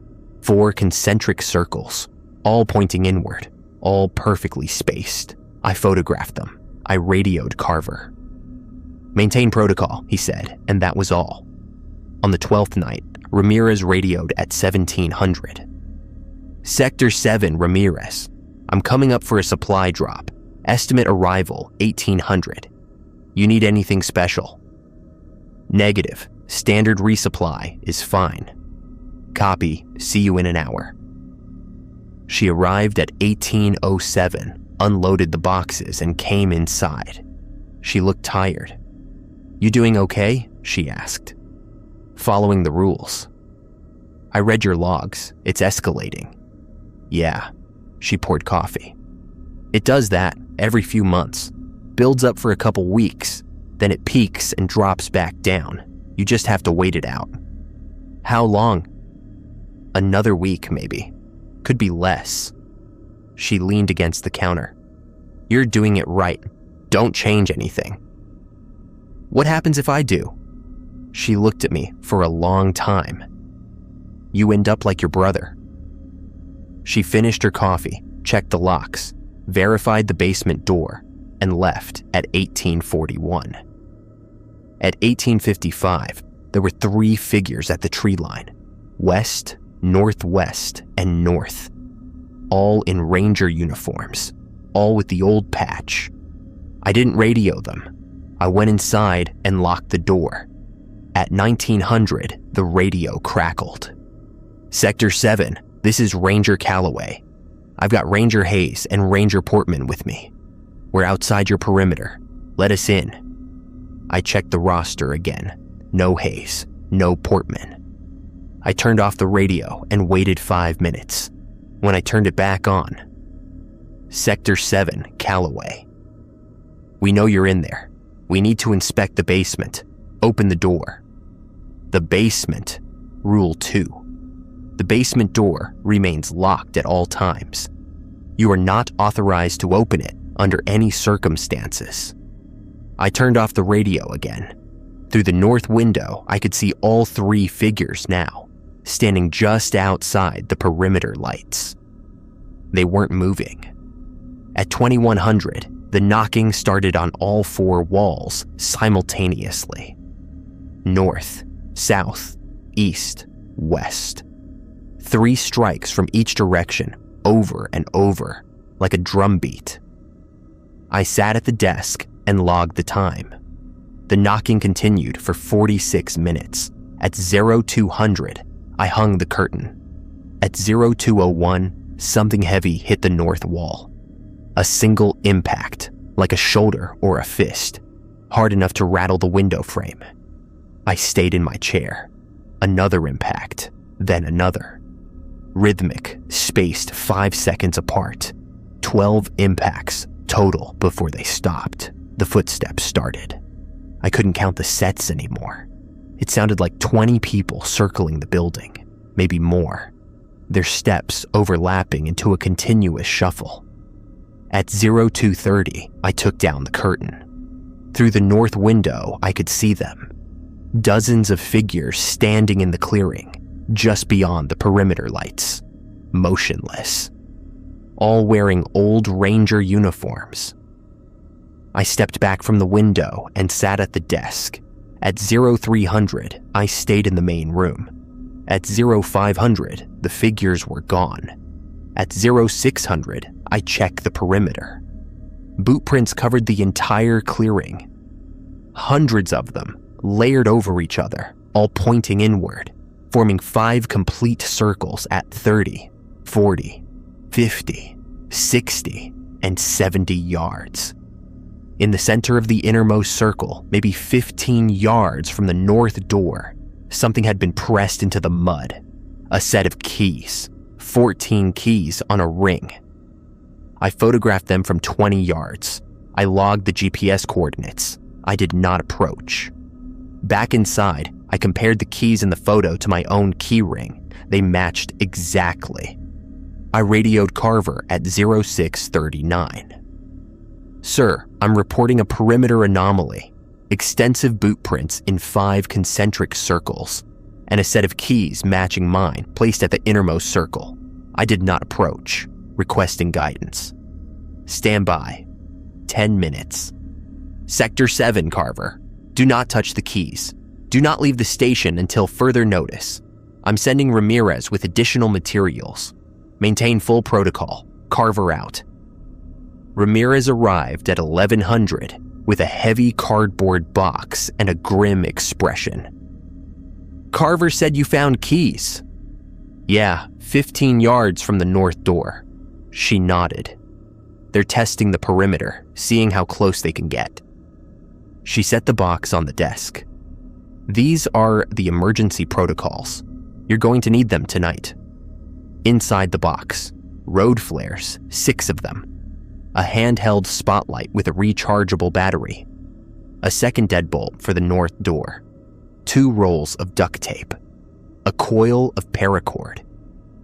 4 concentric circles, all pointing inward, all perfectly spaced. I photographed them. I radioed Carver. "Maintain protocol," he said, and that was all. On the 12th night, Ramirez radioed at 1700. "Sector 7, Ramirez. I'm coming up for a supply drop. Estimate arrival 1800. You need anything special?" "Negative. Standard resupply is fine." "Copy. See you in an hour." She arrived at 1807, unloaded the boxes, and came inside. She looked tired. "You doing okay?" she asked. "Following the rules." "I read your logs. It's escalating." "Yeah." She poured coffee. "It does that every few months. Builds up for a couple weeks, then it peaks and drops back down. You just have to wait it out." "How long?" "Another week, maybe. Could be less." She leaned against the counter. "You're doing it right. Don't change anything." "What happens if I do?" She looked at me for a long time. "You end up like your brother." She finished her coffee, checked the locks, verified the basement door, and left at 1841. At 1855, there were 3 figures at the tree line: west, northwest, and north. All in ranger uniforms, all with the old patch. I didn't radio them. I went inside and locked the door. At 1900, the radio crackled. "Sector 7, this is Ranger Calloway. I've got Ranger Hayes and Ranger Portman with me. We're outside your perimeter. Let us in." I checked the roster again. No Hayes, no Portman. I turned off the radio and waited 5 minutes. When I turned it back on, "Sector 7, Calloway. We know you're in there. We need to inspect the basement. Open the door." The basement, Rule 2. The basement door remains locked at all times. You are not authorized to open it under any circumstances. I turned off the radio again. Through the north window, I could see all 3 figures now, standing just outside the perimeter lights. They weren't moving. At 2100, the knocking started on all 4 walls simultaneously. North, south, east, west. 3 strikes from each direction, over and over, like a drum beat. I sat at the desk and logged the time. The knocking continued for 46 minutes. At 0200, I hung the curtain. At 0201, something heavy hit the north wall. A single impact, like a shoulder or a fist, hard enough to rattle the window frame. I stayed in my chair. Another impact, then another. Rhythmic, spaced 5 seconds apart. 12 impacts total before they stopped. The footsteps started. I couldn't count the sets anymore. It sounded like 20 people circling the building, maybe more. Their steps overlapping into a continuous shuffle. At 0230, I took down the curtain. Through the north window, I could see them. Dozens of figures standing in the clearing, just beyond the perimeter lights, motionless, all wearing old ranger uniforms. I stepped back from the window and sat at the desk. At 0300, I stayed in the main room. At 0500, the figures were gone. At 0600, I checked the perimeter. Boot prints covered the entire clearing. Hundreds of them, layered over each other, all pointing inward, forming 5 complete circles at 30, 40, 50, 60, and 70 yards. In the center of the innermost circle, maybe 15 yards from the north door, something had been pressed into the mud. A set of keys, 14 keys on a ring. I photographed them from 20 yards. I logged the GPS coordinates. I did not approach. Back inside, I compared the keys in the photo to my own key ring. They matched exactly. I radioed Carver at 0639. Sir, I'm reporting a perimeter anomaly. Extensive boot prints in 5 concentric circles, and a set of keys matching mine placed at the innermost circle. I did not approach, requesting guidance. Stand by. 10 minutes. Sector 7, Carver. Do not touch the keys. Do not leave the station until further notice. I'm sending Ramirez with additional materials. Maintain full protocol. Carver out. Ramirez arrived at 1100 with a heavy cardboard box and a grim expression. Carver said you found keys. Yeah, 15 yards from the north door. She nodded. They're testing the perimeter, seeing how close they can get. She set the box on the desk. These are the emergency protocols. You're going to need them tonight. Inside the box, road flares, 6 of them. A handheld spotlight with a rechargeable battery. A second deadbolt for the north door. 2 rolls of duct tape. A coil of paracord.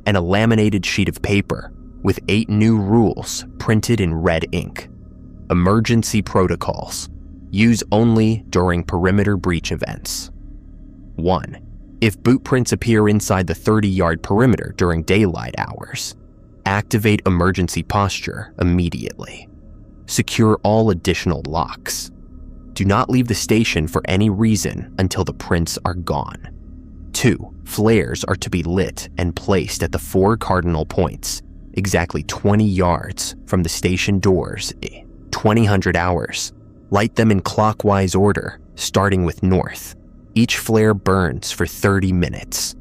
And a laminated sheet of paper with 8 new rules printed in red ink. Emergency protocols. Use only during perimeter breach events. 1. If boot prints appear inside the 30-yard perimeter during daylight hours, activate emergency posture immediately. Secure all additional locks. Do not leave the station for any reason until the prints are gone. 2. Flares are to be lit and placed at the 4 cardinal points, exactly 20 yards from the station doors, 2000 hours. Light them in clockwise order, starting with north. Each flare burns for 30 minutes.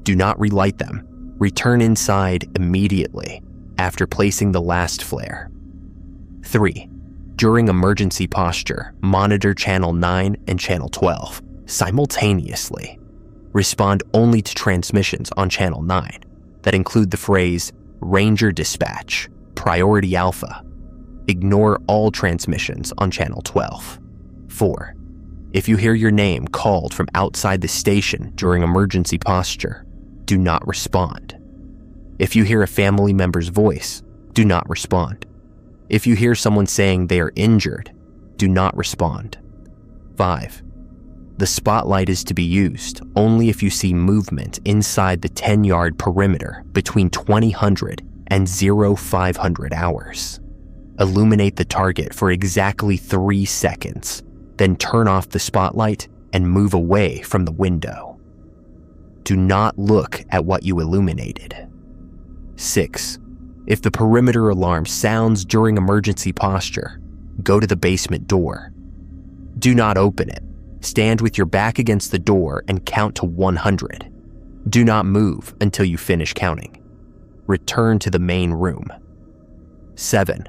Do not relight them. Return inside immediately after placing the last flare. 3. During emergency posture, monitor channel 9 and channel 12 simultaneously. Respond only to transmissions on channel 9 that include the phrase Ranger Dispatch, Priority Alpha. Ignore all transmissions on channel 12. 4. If you hear your name called from outside the station during emergency posture, do not respond. If you hear a family member's voice, do not respond. If you hear someone saying they are injured, do not respond. 5. The spotlight is to be used only if you see movement inside the 10-yard perimeter between 2000 and 0500 hours. Illuminate the target for exactly 3 seconds, then turn off the spotlight and move away from the window. Do not look at what you illuminated. 6. If the perimeter alarm sounds during emergency posture, go to the basement door. Do not open it. Stand with your back against the door and count to 100. Do not move until you finish counting. Return to the main room. 7.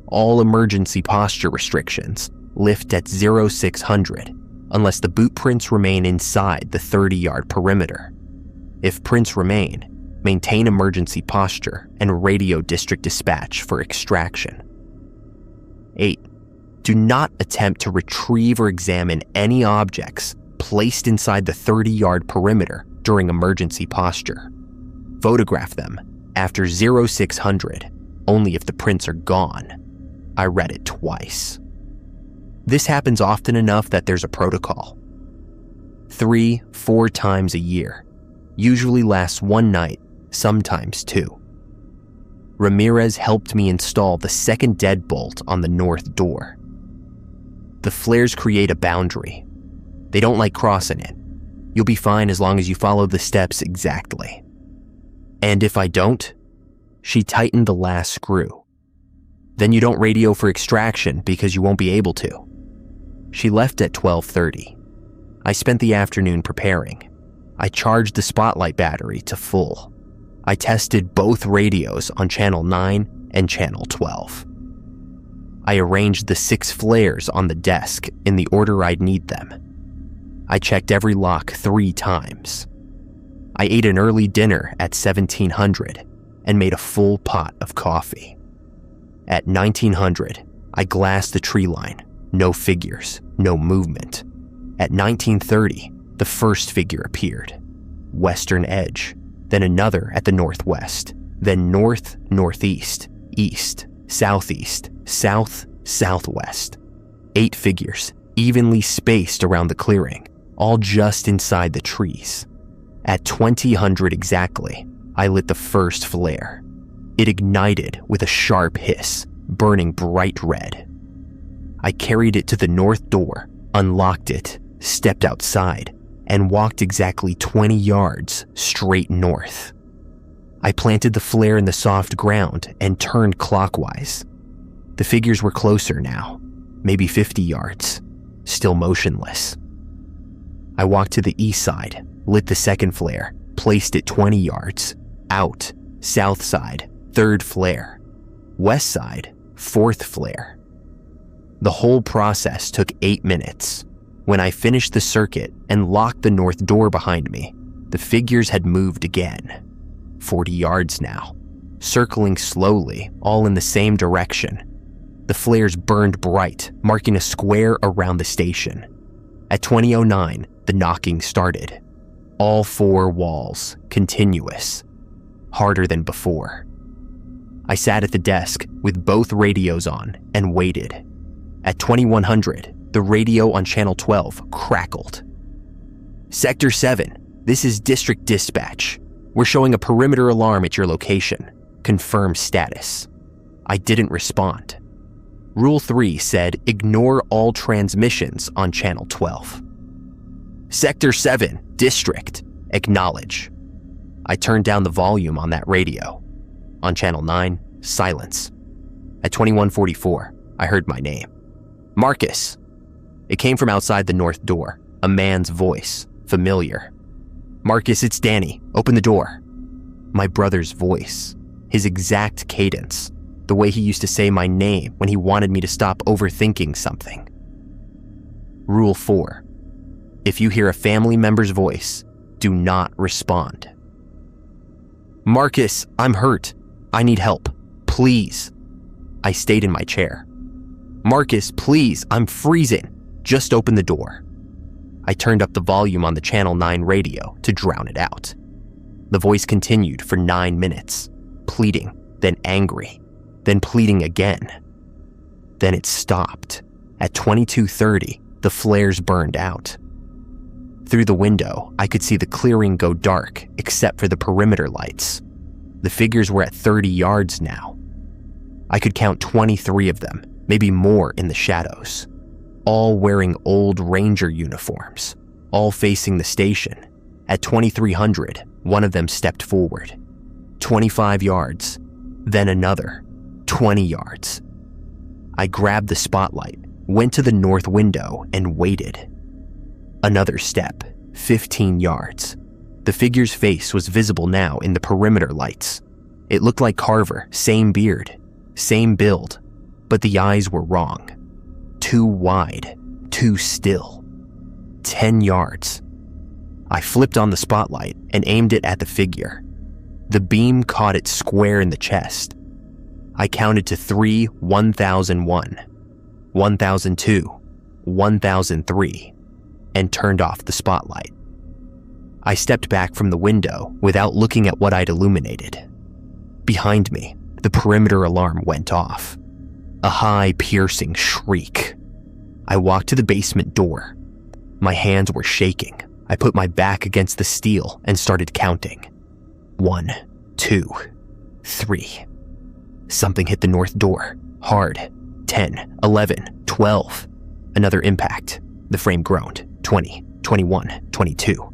All emergency posture restrictions lift at 0600 unless the boot prints remain inside the 30-yard perimeter. If prints remain, maintain emergency posture and radio district dispatch for extraction. 8. Do not attempt to retrieve or examine any objects placed inside the 30-yard perimeter during emergency posture. Photograph them after 0600 only if the prints are gone. I read it twice. This happens often enough that there's a protocol. 3-4 times a year. Usually lasts 1 night, sometimes 2. Ramirez helped me install the second deadbolt on the north door. The flares create a boundary. They don't like crossing it. You'll be fine as long as you follow the steps exactly. And if I don't, she tightened the last screw. Then you don't radio for extraction because you won't be able to. She left at 12:30. I spent the afternoon preparing. I charged the spotlight battery to full. I tested both radios on channel 9 and channel 12. I arranged the 6 flares on the desk in the order I'd need them. I checked every lock 3 times. I ate an early dinner at 1700 and made a full pot of coffee. At 1900, I glassed the tree line. No figures, no movement. At 1930, the first figure appeared. Western edge, then another at the northwest, then north, northeast, east, southeast, south, southwest. 8 figures, evenly spaced around the clearing, all just inside the trees. At 2000 exactly, I lit the first flare. It ignited with a sharp hiss, burning bright red. I carried it to the north door, unlocked it, stepped outside, and walked exactly 20 yards straight north. I planted the flare in the soft ground and turned clockwise. The figures were closer now, maybe 50 yards, still motionless. I walked to the east side, lit the second flare, placed it 20 yards, out, south side, third flare, west side, fourth flare. The whole process took 8 minutes. When I finished the circuit and locked the north door behind me, the figures had moved again. 40 yards now, circling slowly, all in the same direction. The flares burned bright, marking a square around the station. At 2009, the knocking started. All 4 walls, continuous, harder than before. I sat at the desk with both radios on and waited. At 2100, the radio on channel 12 crackled. Sector 7, this is District Dispatch. We're showing a perimeter alarm at your location. Confirm status. I didn't respond. Rule 3 said ignore all transmissions on channel 12. Sector 7, District, acknowledge. I turned down the volume on that radio. On channel 9, silence. At 2144, I heard my name. Marcus. It came from outside the north door, a man's voice, familiar. Marcus, it's Danny. Open the door. My brother's voice, his exact cadence, the way he used to say my name when he wanted me to stop overthinking something. Rule 4. If you hear a family member's voice, do not respond. Marcus, I'm hurt. I need help. Please. I stayed in my chair. Marcus, please, I'm freezing. Just open the door. I turned up the volume on the Channel 9 radio to drown it out. The voice continued for 9 minutes, pleading, then angry, then pleading again. Then it stopped. At 22:30, the flares burned out. Through the window, I could see the clearing go dark except for the perimeter lights. The figures were at 30 yards now. I could count 23 of them, maybe more in the shadows, all wearing old ranger uniforms, all facing the station. At 2300, one of them stepped forward. 25 yards, then another, 20 yards. I grabbed the spotlight, went to the north window, and waited. Another step, 15 yards. The figure's face was visible now in the perimeter lights. It looked like Carver, same beard, same build, but the eyes were wrong. Too wide, too still. 10 yards. I flipped on the spotlight and aimed it at the figure. The beam caught it square in the chest. I counted to 3 1001, 1002, 1003, and turned off the spotlight. I stepped back from the window without looking at what I'd illuminated. Behind me, the perimeter alarm went off. A high, piercing shriek. I walked to the basement door. My hands were shaking. I put my back against the steel and started counting. 1, 2, 3. Something hit the north door, hard. 10, 11, 12. Another impact. The frame groaned. 20, 21, 22.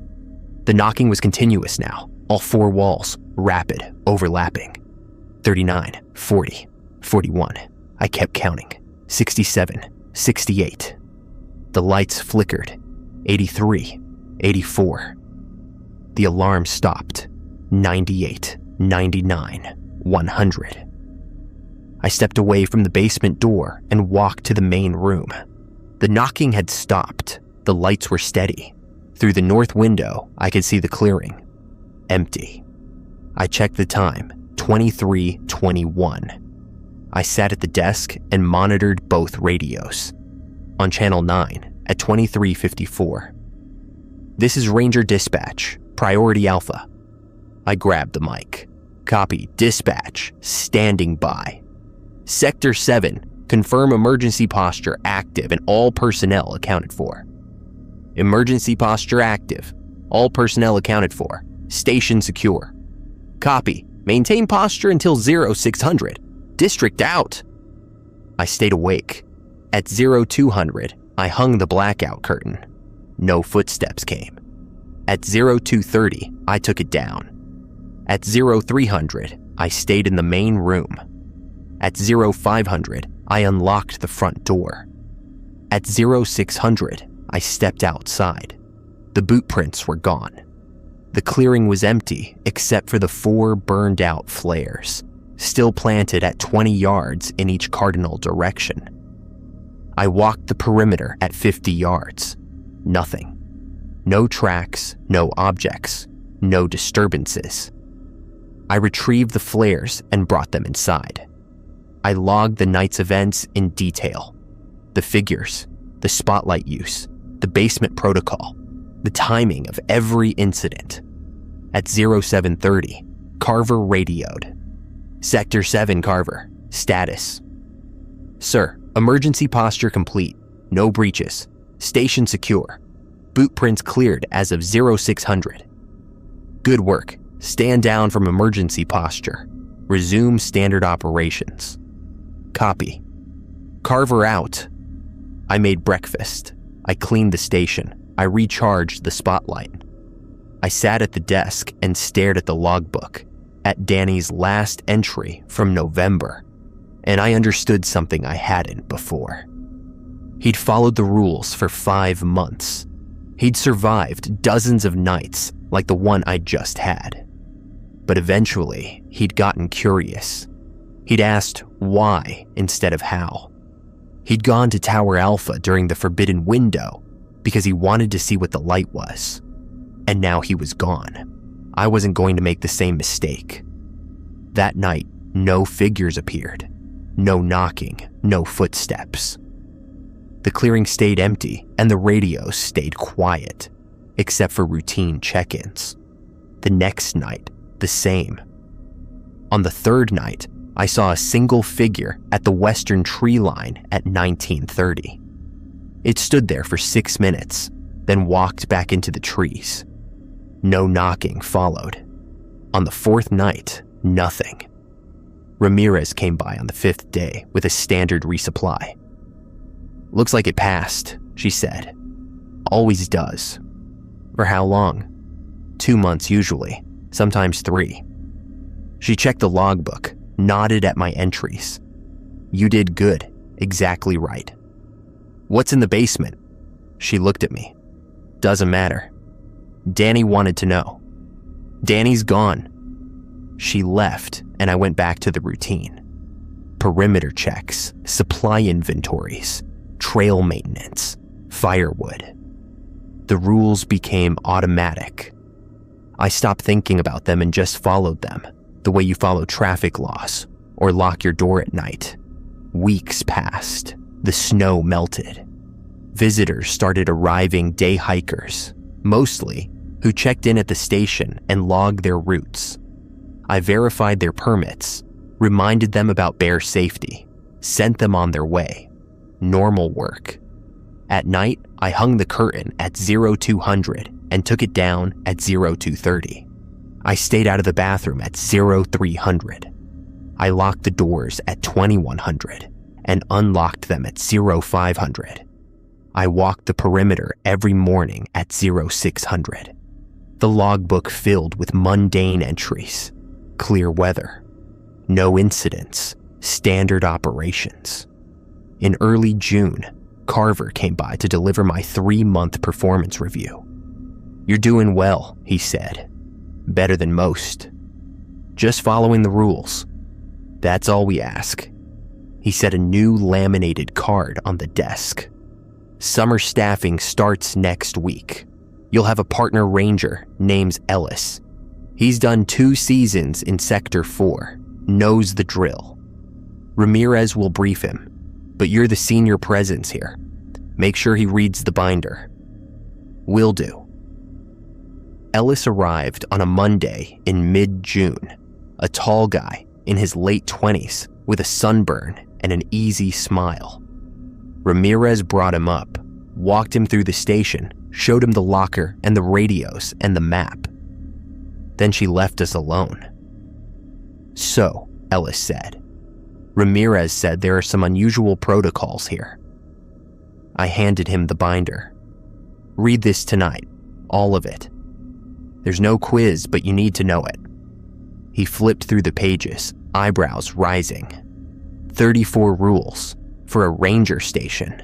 The knocking was continuous now, all 4 walls, rapid, overlapping. 39, 40, 41. I kept counting. 67, 68. The lights flickered. 83, 84. The alarm stopped. 98, 99, 100. I stepped away from the basement door and walked to the main room. The knocking had stopped. The lights were steady. Through the north window, I could see the clearing. Empty. I checked the time, 23:21. I sat at the desk and monitored both radios. On Channel 9 at 2354. "This is Ranger Dispatch, Priority Alpha." I grabbed the mic. "Copy, dispatch, standing by. Sector 7, confirm emergency posture active and all personnel accounted for." "Emergency posture active, all personnel accounted for. Station secure." "Copy, maintain posture until 0600. District out." I stayed awake. At 0200, I hung the blackout curtain. No footsteps came. At 0230, I took it down. At 0300, I stayed in the main room. At 0500, I unlocked the front door. At 0600, I stepped outside. The boot prints were gone. The clearing was empty except for the 4 burned out flares, still planted at 20 yards in each cardinal direction. I walked the perimeter at 50 yards. Nothing. No tracks, no objects, no disturbances. I retrieved the flares and brought them inside. I logged the night's events in detail. The figures, the spotlight use, the basement protocol, the timing of every incident. At 0730, Carver radioed. "Sector 7, Carver. Status." "Sir, emergency posture complete. No breaches. Station secure. Boot prints cleared as of 0600. Good work. Stand down from emergency posture. Resume standard operations." "Copy." "Carver out." I made breakfast. I cleaned the station. I recharged the spotlight. I sat at the desk and stared at the logbook, at Danny's last entry from November, and I understood something I hadn't before. He'd followed the rules for 5 months. He'd survived dozens of nights like the one I'd just had. But eventually, he'd gotten curious. He'd asked why instead of how. He'd gone to Tower Alpha during the forbidden window because he wanted to see what the light was. And now he was gone. I wasn't going to make the same mistake. That night, no figures appeared. No knocking, no footsteps. The clearing stayed empty and the radios stayed quiet, except for routine check-ins. The next night, the same. On the third night, I saw a single figure at the western tree line at 1930. It stood there for 6 minutes, then walked back into the trees. No knocking followed. On the fourth night, nothing. Ramirez came by on the 5th day with a standard resupply. "Looks like it passed," she said. "Always does." "For how long?" 2 months usually, sometimes 3. She checked the logbook, nodded at my entries. "You did good, exactly right." "What's in the basement?" She looked at me. "Doesn't matter." Danny wanted to know. "Danny's gone." She left, and I went back to the routine. Perimeter checks, supply inventories, trail maintenance, firewood. The rules became automatic. I stopped thinking about them and just followed them, the way you follow traffic laws or lock your door at night. Weeks passed. The snow melted. Visitors started arriving, day hikers, mostly, who checked in at the station and logged their routes. I verified their permits, reminded them about bear safety, sent them on their way. Normal work. At night, I hung the curtain at 0200 and took it down at 0230. I stayed out of the bathroom at 0300. I locked the doors at 2100 and unlocked them at 0500. I walked the perimeter every morning at 0600. The logbook filled with mundane entries. Clear weather. No incidents. Standard operations. In early June, Carver came by to deliver my 3-month performance review. "You're doing well," he said. "Better than most. Just following the rules. That's all we ask." He set a new laminated card on the desk. "Summer staffing starts next week. You'll have a partner ranger, name's Ellis. He's done 2 seasons in Sector 4, knows the drill. Ramirez will brief him, but you're the senior presence here. Make sure he reads the binder." "Will do." Ellis arrived on a Monday in mid-June, a tall guy in his late 20s with a sunburn and an easy smile. Ramirez brought him up, walked him through the station, showed him the locker and the radios and the map. Then she left us alone. "So," Ellis said, "Ramirez said there are some unusual protocols here." I handed him the binder. "Read this tonight, all of it. There's no quiz, but you need to know it." He flipped through the pages, eyebrows rising. 34 rules for a ranger station.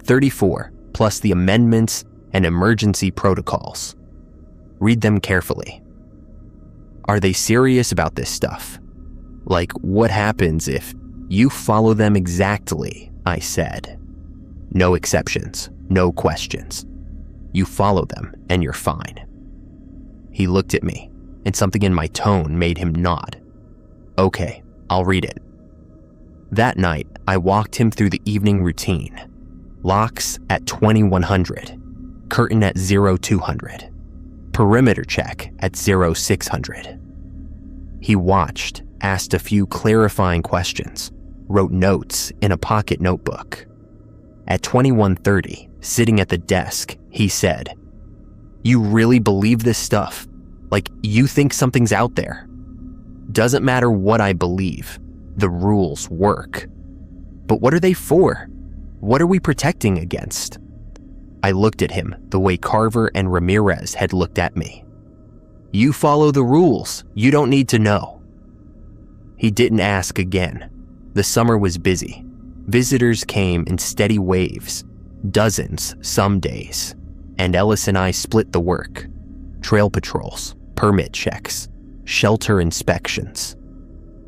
34 plus the amendments and emergency protocols. Read them carefully. Are they serious about this stuff? Like, what happens if you follow them exactly, I said. No exceptions, no questions. You follow them and you're fine. He looked at me, and something in my tone made him nod. Okay, I'll read it. That night, I walked him through the evening routine. Locks at 2100, curtain at 0200, perimeter check at 0600. He watched, asked a few clarifying questions, wrote notes in a pocket notebook. At 2130, sitting at the desk, he said, "You really believe this stuff? Like, you think something's out there? Doesn't matter what I believe, the rules work. But what are they for? What are we protecting against?" I looked at him the way Carver and Ramirez had looked at me. "You follow the rules. You don't need to know." He didn't ask again. The summer was busy. Visitors came in steady waves, dozens some days, and Ellis and I split the work. Trail patrols, permit checks, shelter inspections.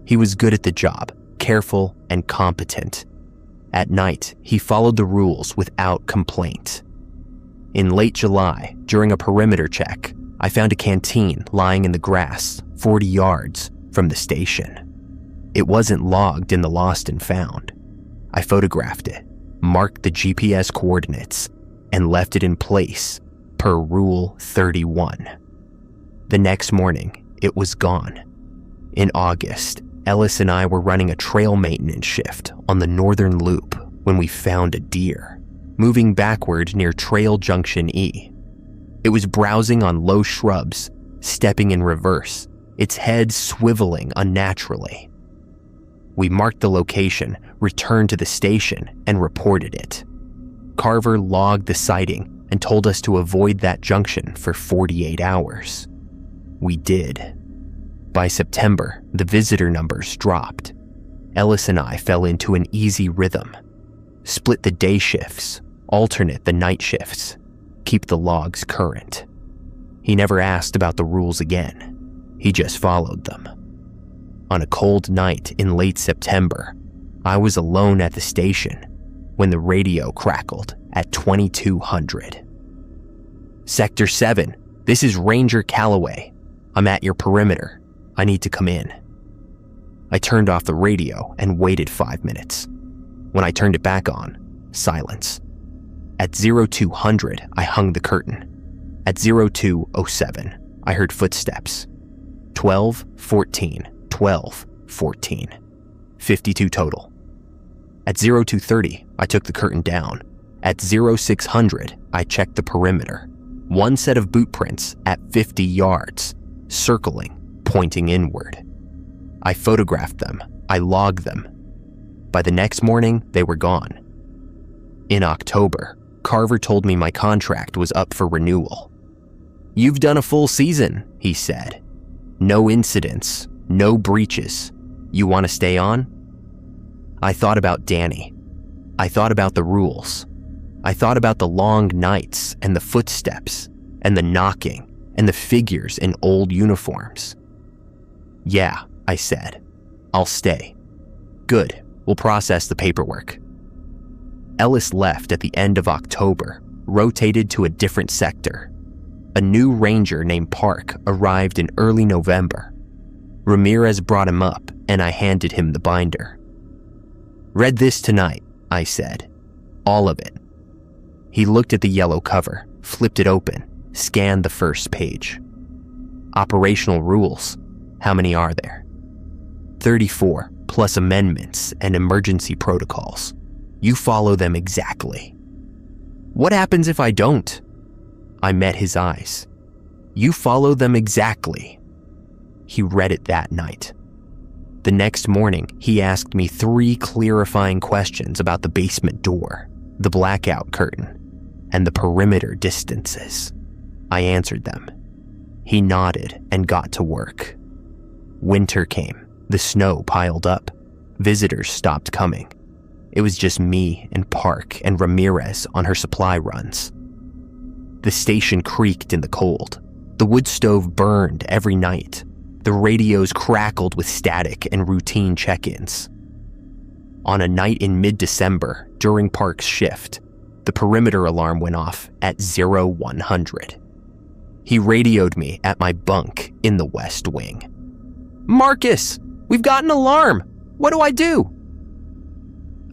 He was good at the job, careful and competent. At night, he followed the rules without complaint. In late July, during a perimeter check, I found a canteen lying in the grass 40 yards from the station. It wasn't logged in the lost and found. I photographed it, marked the GPS coordinates, and left it in place per Rule 31. The next morning, it was gone. In August, Ellis and I were running a trail maintenance shift on the northern loop when we found a deer, moving backward near Trail Junction E. It was browsing on low shrubs, stepping in reverse, its head swiveling unnaturally. We marked the location, returned to the station, and reported it. Carver logged the sighting and told us to avoid that junction for 48 hours. We did. By September, the visitor numbers dropped. Ellis and I fell into an easy rhythm. Split the day shifts, alternate the night shifts, keep the logs current. He never asked about the rules again. He just followed them. On a cold night in late September, I was alone at the station when the radio crackled at 2200. "Sector 7, this is Ranger Calloway. I'm at your perimeter. I need to come in." I turned off the radio and waited 5 minutes. When I turned it back on, silence. At 0200, I hung the curtain. At 0207, I heard footsteps. 12, 14, 12, 14. 52 total. At 0230, I took the curtain down. At 0600, I checked the perimeter. One set of boot prints at 50 yards, circling, pointing inward. I photographed them. I logged them. By the next morning, they were gone. In October, Carver told me my contract was up for renewal. "You've done a full season," he said. "No incidents, no breaches. You want to stay on?" I thought about Danny. I thought about the rules. I thought about the long nights and the footsteps and the knocking and the figures in old uniforms. "Yeah," I said. "I'll stay." "Good, we'll process the paperwork." Ellis left at the end of October, rotated to a different sector. A new ranger named Park arrived in early November. Ramirez brought him up, and I handed him the binder. "Read this tonight," I said. "All of it." He looked at the yellow cover, flipped it open, scanned the first page. "Operational rules. How many are there?" 34, plus amendments and emergency protocols. You follow them exactly. "What happens if I don't?" I met his eyes. "You follow them exactly." He read it that night. The next morning, he asked me 3 clarifying questions about the basement door, the blackout curtain, and the perimeter distances. I answered them. He nodded and got to work. Winter came. The snow piled up. Visitors stopped coming. It was just me and Park and Ramirez on her supply runs. The station creaked in the cold. The wood stove burned every night. The radios crackled with static and routine check-ins. On a night in mid-December, during Park's shift, the perimeter alarm went off at 0100. He radioed me at my bunk in the West Wing. "Marcus, we've got an alarm. What do I do?"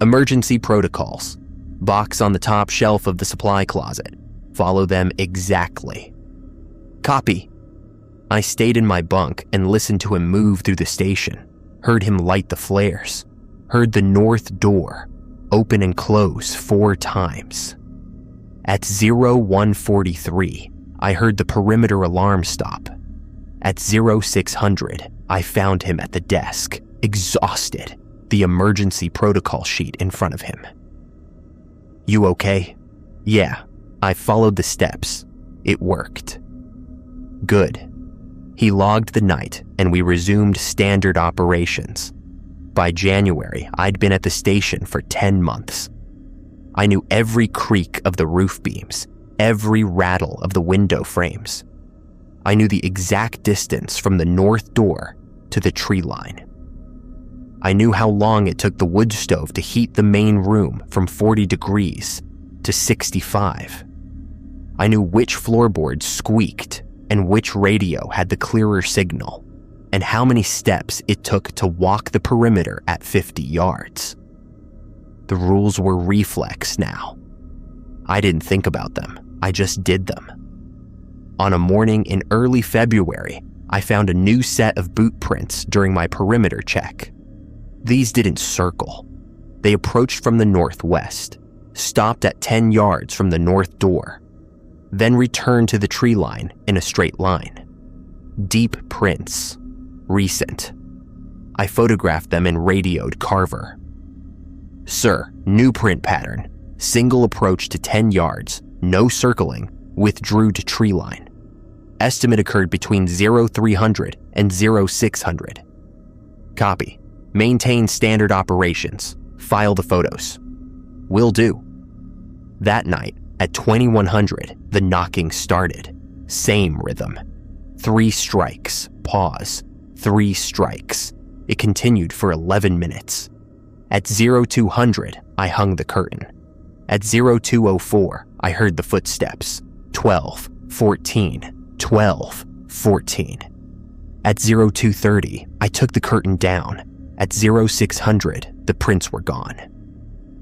"Emergency protocols. Box on the top shelf of the supply closet. Follow them exactly." "Copy." I stayed in my bunk and listened to him move through the station, heard him light the flares, heard the north door open and close 4 times. At 0143, I heard the perimeter alarm stop. At 0600, I found him at the desk, exhausted, the emergency protocol sheet in front of him. "You okay?" "Yeah, I followed the steps. It worked." "Good." He logged the night, and we resumed standard operations. By January, I'd been at the station for 10 months. I knew every creak of the roof beams, every rattle of the window frames. I knew the exact distance from the north door to the tree line. I knew how long it took the wood stove to heat the main room from 40 degrees to 65. I knew which floorboards squeaked and which radio had the clearer signal, and how many steps it took to walk the perimeter at 50 yards. The rules were reflex now. I didn't think about them, I just did them. On a morning in early February, I found a new set of boot prints during my perimeter check. These didn't circle. They approached from the northwest, stopped at 10 yards from the north door, then returned to the tree line in a straight line. Deep prints, recent. I photographed them and radioed Carver. "Sir, new print pattern. Single approach to 10 yards, no circling, withdrew to tree line. Estimate occurred between 0300 and 0600. Copy. Maintain standard operations. File the photos." "Will do." That night, at 2100, the knocking started. Same rhythm. 3 strikes, pause, 3 strikes. It continued for 11 minutes. At 0200, I hung the curtain. At 0204, I heard the footsteps. 12, 14, 12, 14. At 0230, I took the curtain down. At 0600, the prints were gone.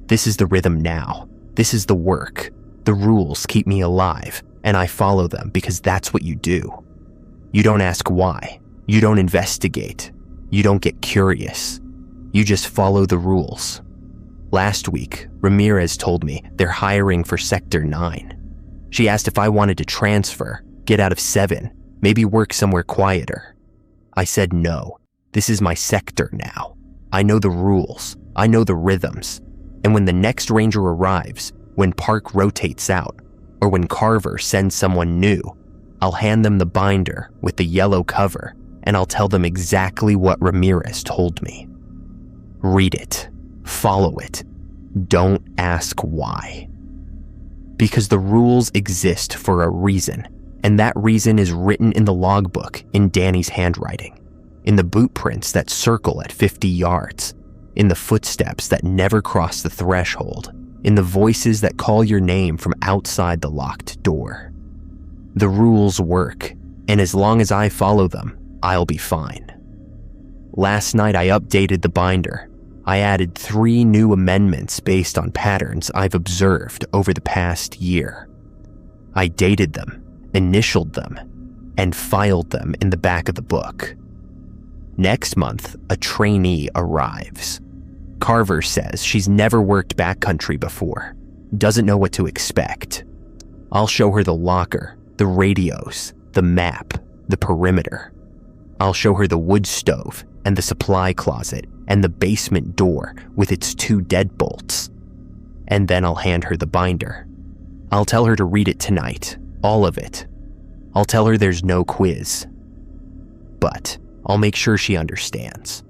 This is the rhythm now. This is the work. The rules keep me alive, and I follow them because that's what you do. You don't ask why. You don't investigate. You don't get curious. You just follow the rules. Last week, Ramirez told me they're hiring for Sector 9. She asked if I wanted to transfer, get out of 7, maybe work somewhere quieter. I said no. This is my sector now. I know the rules. I know the rhythms. And when the next ranger arrives, when Park rotates out, or when Carver sends someone new, I'll hand them the binder with the yellow cover, and I'll tell them exactly what Ramirez told me. Read it. Follow it. Don't ask why. Because the rules exist for a reason, and that reason is written in the logbook in Danny's handwriting, in the boot prints that circle at 50 yards, in the footsteps that never cross the threshold, in the voices that call your name from outside the locked door. The rules work, and as long as I follow them, I'll be fine. Last night I updated the binder. I added 3 new amendments based on patterns I've observed over the past year. I dated them, initialed them, and filed them in the back of the book. Next month, a trainee arrives. Carver says she's never worked backcountry before, doesn't know what to expect. I'll show her the locker, the radios, the map, the perimeter. I'll show her the wood stove and the supply closet and the basement door with its 2 deadbolts. And then I'll hand her the binder. I'll tell her to read it tonight, all of it. I'll tell her there's no quiz. But I'll make sure she understands.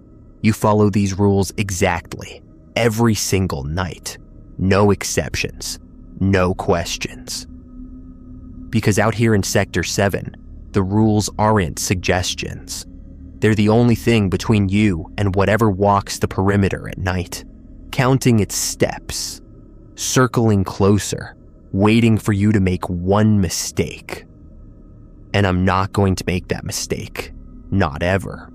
You follow these rules exactly, every single night. No exceptions, no questions. Because out here in Sector 7, the rules aren't suggestions. They're the only thing between you and whatever walks the perimeter at night, counting its steps, circling closer, waiting for you to make one mistake. And I'm not going to make that mistake, not ever.